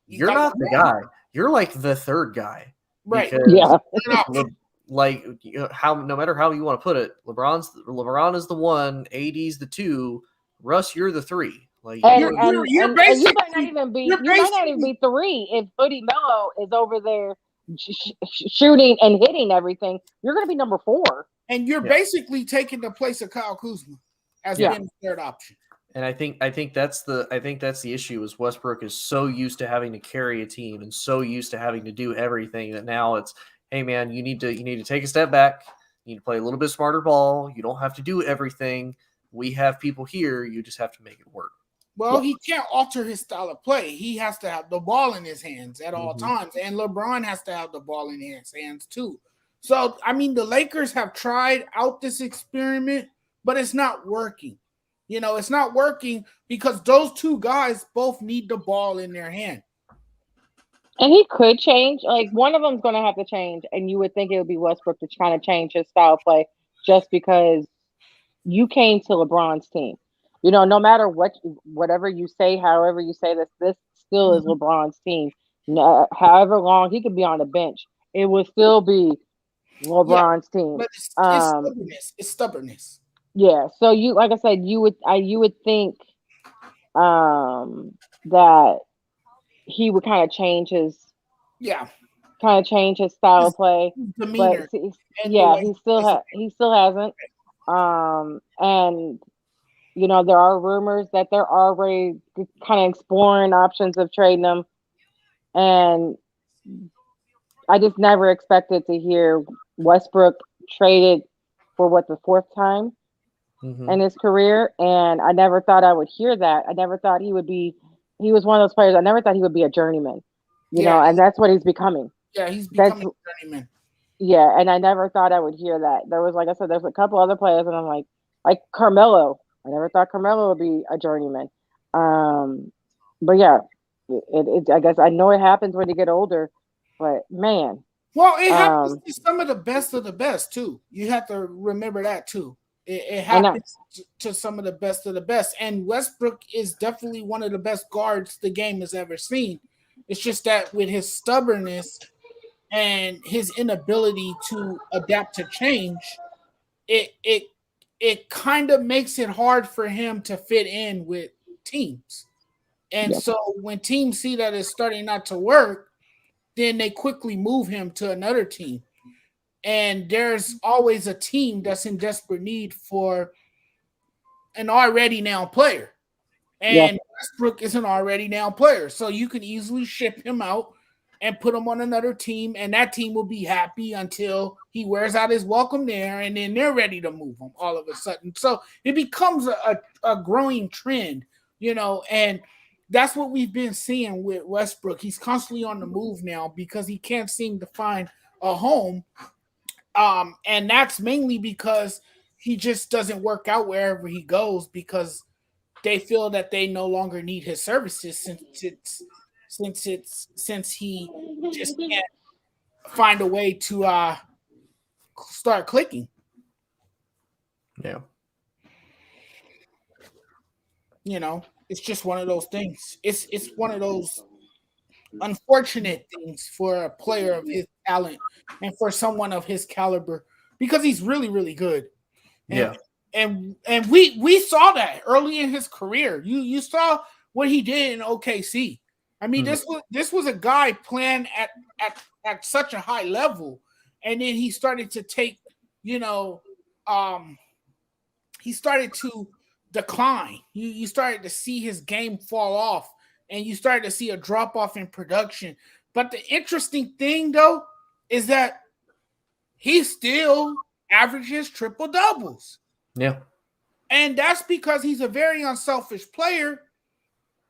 You're not the guy. You're like the third guy, right? Yeah. Like, you know, no matter how you want to put it, LeBron is the one, AD's the two, Russ, you're the three. Like you might not even be three if Hoodie Mello is over there shooting and hitting everything. You're going to be number 4, and you're basically taking the place of Kyle Kuzma as being the third option. And I think that's the issue is Westbrook is so used to having to carry a team and so used to having to do everything that now it's, hey man, you need to take a step back. You need to play a little bit smarter ball. You don't have to do everything. We have people here. You just have to make it work. Well, he can't alter his style of play. He has to have the ball in his hands at all times. And LeBron has to have the ball in his hands too. So, I mean, the Lakers have tried out this experiment, but it's not working. You know, it's not working because those two guys both need the ball in their hand. And he could change. Like, one of them's going to have to change, and you would think it would be Westbrook to kind of change his style of play just because you came to LeBron's team. You know, no matter whatever you say, however you say this still is LeBron's team. However long he could be on the bench, it will still be LeBron's team. But it's stubbornness. It's stubbornness. Yeah. So you, like I said, you would think that he would kind of change his style of play. Demeanor. But he still hasn't. And you know, there are rumors that they're already kind of exploring options of trading him, and I just never expected to hear Westbrook traded for the 4th time in his career, and I never thought I would hear that. I never thought he was one of those players. I never thought he would be a journeyman, you know, and that's what he's becoming. Yeah, he's becoming a journeyman. Yeah, and I never thought I would hear that. There was, like I said, there's a couple other players, and I'm like Carmelo. I never thought Carmelo would be a journeyman. But yeah, I guess I know it happens when you get older, but man. Well, it happens to some of the best too. You have to remember that too. It happens to some of the best. And Westbrook is definitely one of the best guards the game has ever seen. It's just that with his stubbornness and his inability to adapt to change, it kind of makes it hard for him to fit in with teams. And so when teams see that it's starting not to work, then they quickly move him to another team. And there's always a team that's in desperate need for an already now player. And Westbrook is an already now player. So you can easily ship him out and put him on another team, and that team will be happy until he wears out his welcome there, and then they're ready to move him all of a sudden. So it becomes a growing trend, and that's what we've been seeing with Westbrook. He's constantly on the move now because he can't seem to find a home. And that's mainly because he just doesn't work out wherever he goes because they feel that they no longer need his services since he just can't find a way to start clicking. Yeah. It's just one of those things. It's one of those unfortunate things for a player of his talent and for someone of his caliber because he's really, really good. And we saw that early in his career. You saw what he did in OKC. I mean, this was a guy playing at such a high level, and then he started to take, he started to decline. You started to see his game fall off, and you started to see a drop off in production. But the interesting thing, though, is that he still averages triple doubles. Yeah. And that's because he's a very unselfish player,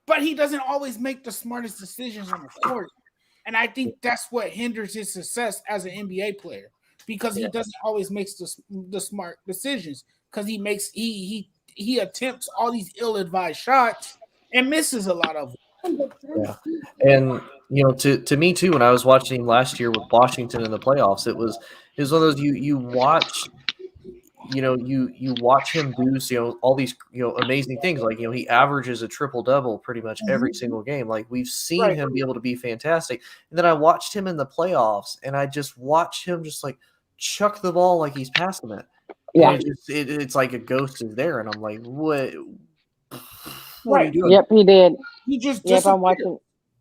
but he doesn't always make the smartest decisions on the court. And I think that's what hinders his success as an NBA player because he doesn't always make the smart decisions because he attempts all these ill-advised shots and misses a lot of them. Yeah. And, to me too, when I was watching him last year with Washington in the playoffs, it was one of those you watch – you watch him do all these amazing things, like he averages a triple double pretty much every single game. Like we've seen him be able to be fantastic, and then I watched him in the playoffs, and I just watched him just like chuck the ball like he's passing it. Yeah, it's like a ghost is there, and I'm like, what are you doing? Yep, he did. He just I'm watching.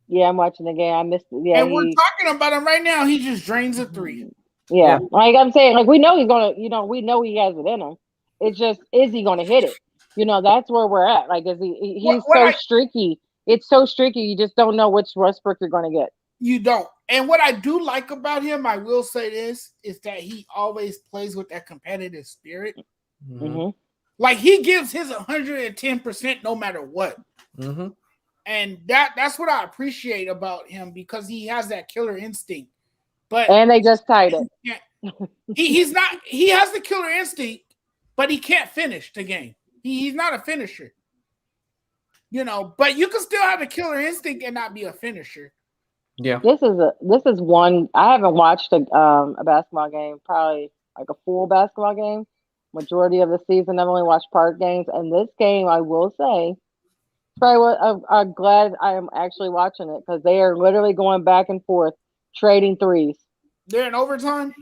Yeah, I'm watching the game. I missed it. Yeah, and we're talking about him right now. He just drains a three. Yeah, like I'm saying, like we know he's gonna, we know he has it in him. It's just, is he gonna hit it? That's where we're at. Like, is he's so streaky. It's so streaky. You just don't know which Westbrook you're gonna get. You don't. And what I do like about him, I will say this, is that he always plays with that competitive spirit. Mm-hmm. Like he gives his 110% no matter what. Mm-hmm. And that's what I appreciate about him because he has that killer instinct. And they just tied it. He has the killer instinct, but he can't finish the game. He's not a finisher. But you can still have a killer instinct and not be a finisher. Yeah. This is one I haven't watched a basketball game, probably like a full basketball game. Majority of the season, I've only watched part games. And this game, I will say, probably what I'm glad I am actually watching it because they are literally going back and forth, trading threes. They're in overtime?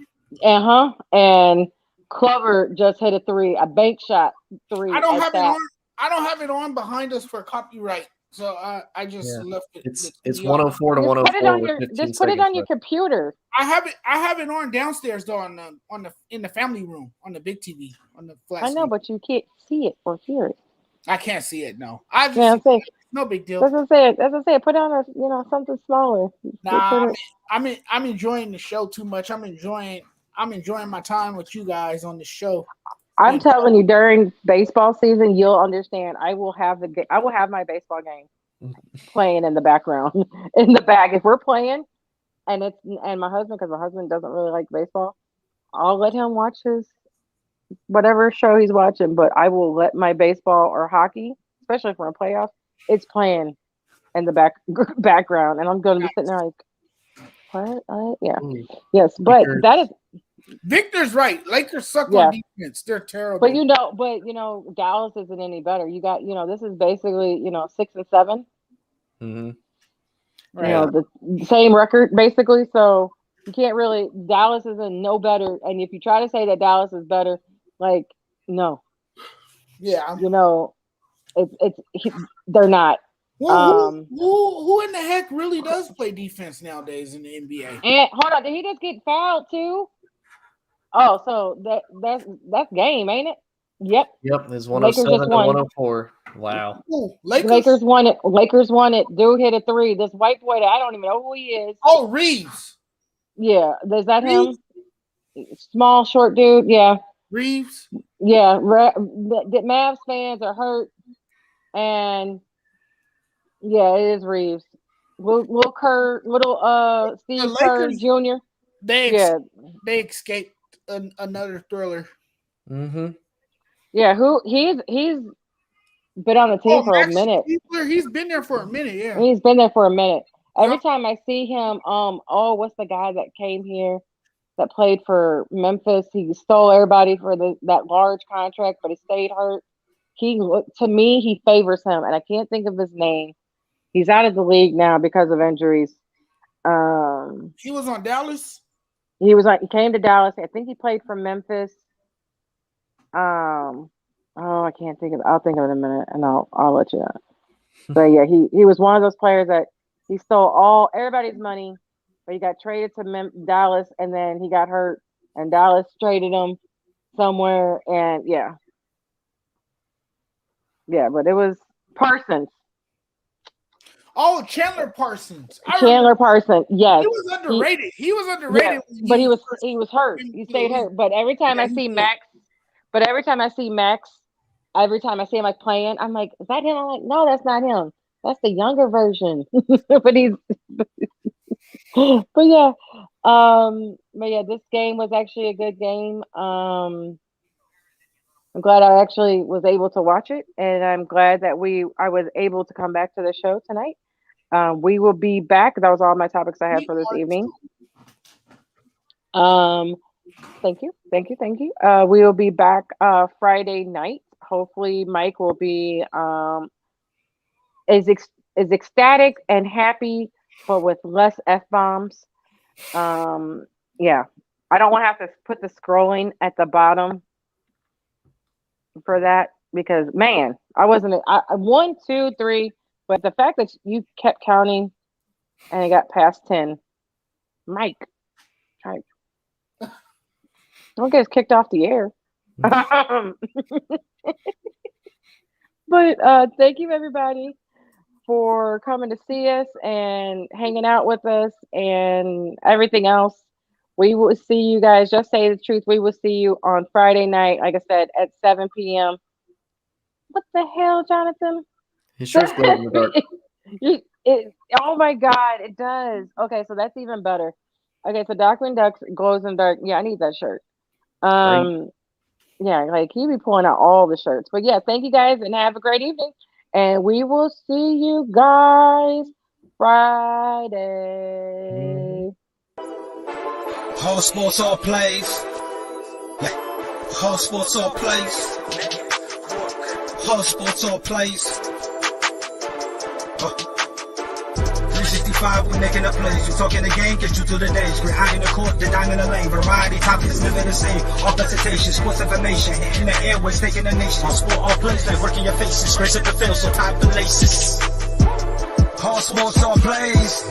And Clover just hit a bank shot three. I don't have it on behind us for copyright. So I just left it. It's 104 to 104. Just put it on your computer. I have it on downstairs though in the family room on the big TV on the flat. I know, but you can't see it or hear it. I can't see it. No, no big deal. That's what I say. Put on something smaller. Nah, I'm enjoying the show too much. I'm enjoying my time with you guys on the show. I'm telling you, during baseball season, you'll understand. I will have my baseball game playing in the background, in the back. If we're playing, and my husband, because my husband doesn't really like baseball, I'll let him watch his whatever show he's watching. But I will let my baseball or hockey, especially for a playoff, it's playing in the background, and I'm going to be sitting there like, what? Yeah, yes, but that is. Victor's right. Lakers suck on defense. They're terrible. But Dallas isn't any better. You got, this is basically, 6 and 7. Mm-hmm. You know, the same record basically. So you can't really. Dallas isn't no better. And if you try to say that Dallas is better, like no, Yeah. you know, they're not. Who in the heck really does play defense nowadays in the NBA? And hold on, did he just get fouled too? Oh, so that's game, ain't it? Yep. It's 107 to 104. Wow. Ooh, Lakers won it. Lakers won it. Dude hit a three. This white boy that I don't even know who he is. Oh, Reeves. Yeah, is that Reeves? him? Small, short dude. Yeah. Reeves. Yeah. The Mavs fans are hurt, and yeah, it is Reeves. Little Steve Kerr Jr. They escaped another thriller. Mm-hmm. Yeah, he's been on the team for a minute. He's been there for a minute, yeah. He's been there for a minute. Every time I see him, what's the guy that came here that played for Memphis? He stole everybody for that large contract, but he stayed hurt. To me, he favors him, and I can't think of his name. He's out of the league now because of injuries. He was on Dallas. He came to Dallas. I think he played for Memphis. I can't think of it. I'll think of it in a minute, and I'll let you know. But yeah, he was one of those players that he stole everybody's money, but he got traded to Dallas, and then he got hurt, and Dallas traded him somewhere, and yeah. But it was Parsons. Oh, Chandler Parsons. Parsons, yes. He was underrated. Yeah, but he was hurt. He stayed hurt. But every time I see Max, every time I see him like playing, I'm like, is that him? I'm like, no, that's not him. That's the younger version. but yeah, this game was actually a good game. I'm glad I actually was able to watch it, and I'm glad that I was able to come back to the show tonight. We will be back. That was all my topics I had for this evening. Thank you. We will be back Friday night. Hopefully, Mike will be is ecstatic and happy, but with less F-bombs. Yeah, I don't want to have to put the scrolling at the bottom for that because, man, I wasn't. I 1, 2, 3, but the fact that you kept counting and it got past 10, Mike, don't get us kicked off the air. But thank you everybody for coming to see us and hanging out with us and everything else. We will see you guys. Just say the truth. We will see you on Friday night, like I said, at 7 p.m. What the hell, Jonathan? His shirt's glows in the dark. Oh my God, it does. Okay, so that's even better. Okay, so Darkwing Ducks glows in the dark. Yeah, I need that shirt. Yeah, like he be pulling out all the shirts. But yeah, thank you guys and have a great evening. And we will see you guys Friday. All sports, all plays. All sports, all plays. All sports, all plays. 365, we making a plays. You talking the game, get you to the days. We're high in the court, the dime in the lane. Variety, topics, living the same. All presentation, sports information. In the airways, taking the nation. All sport, all plays, like working your faces. Grace at the field, so tie the laces. All sports, all plays.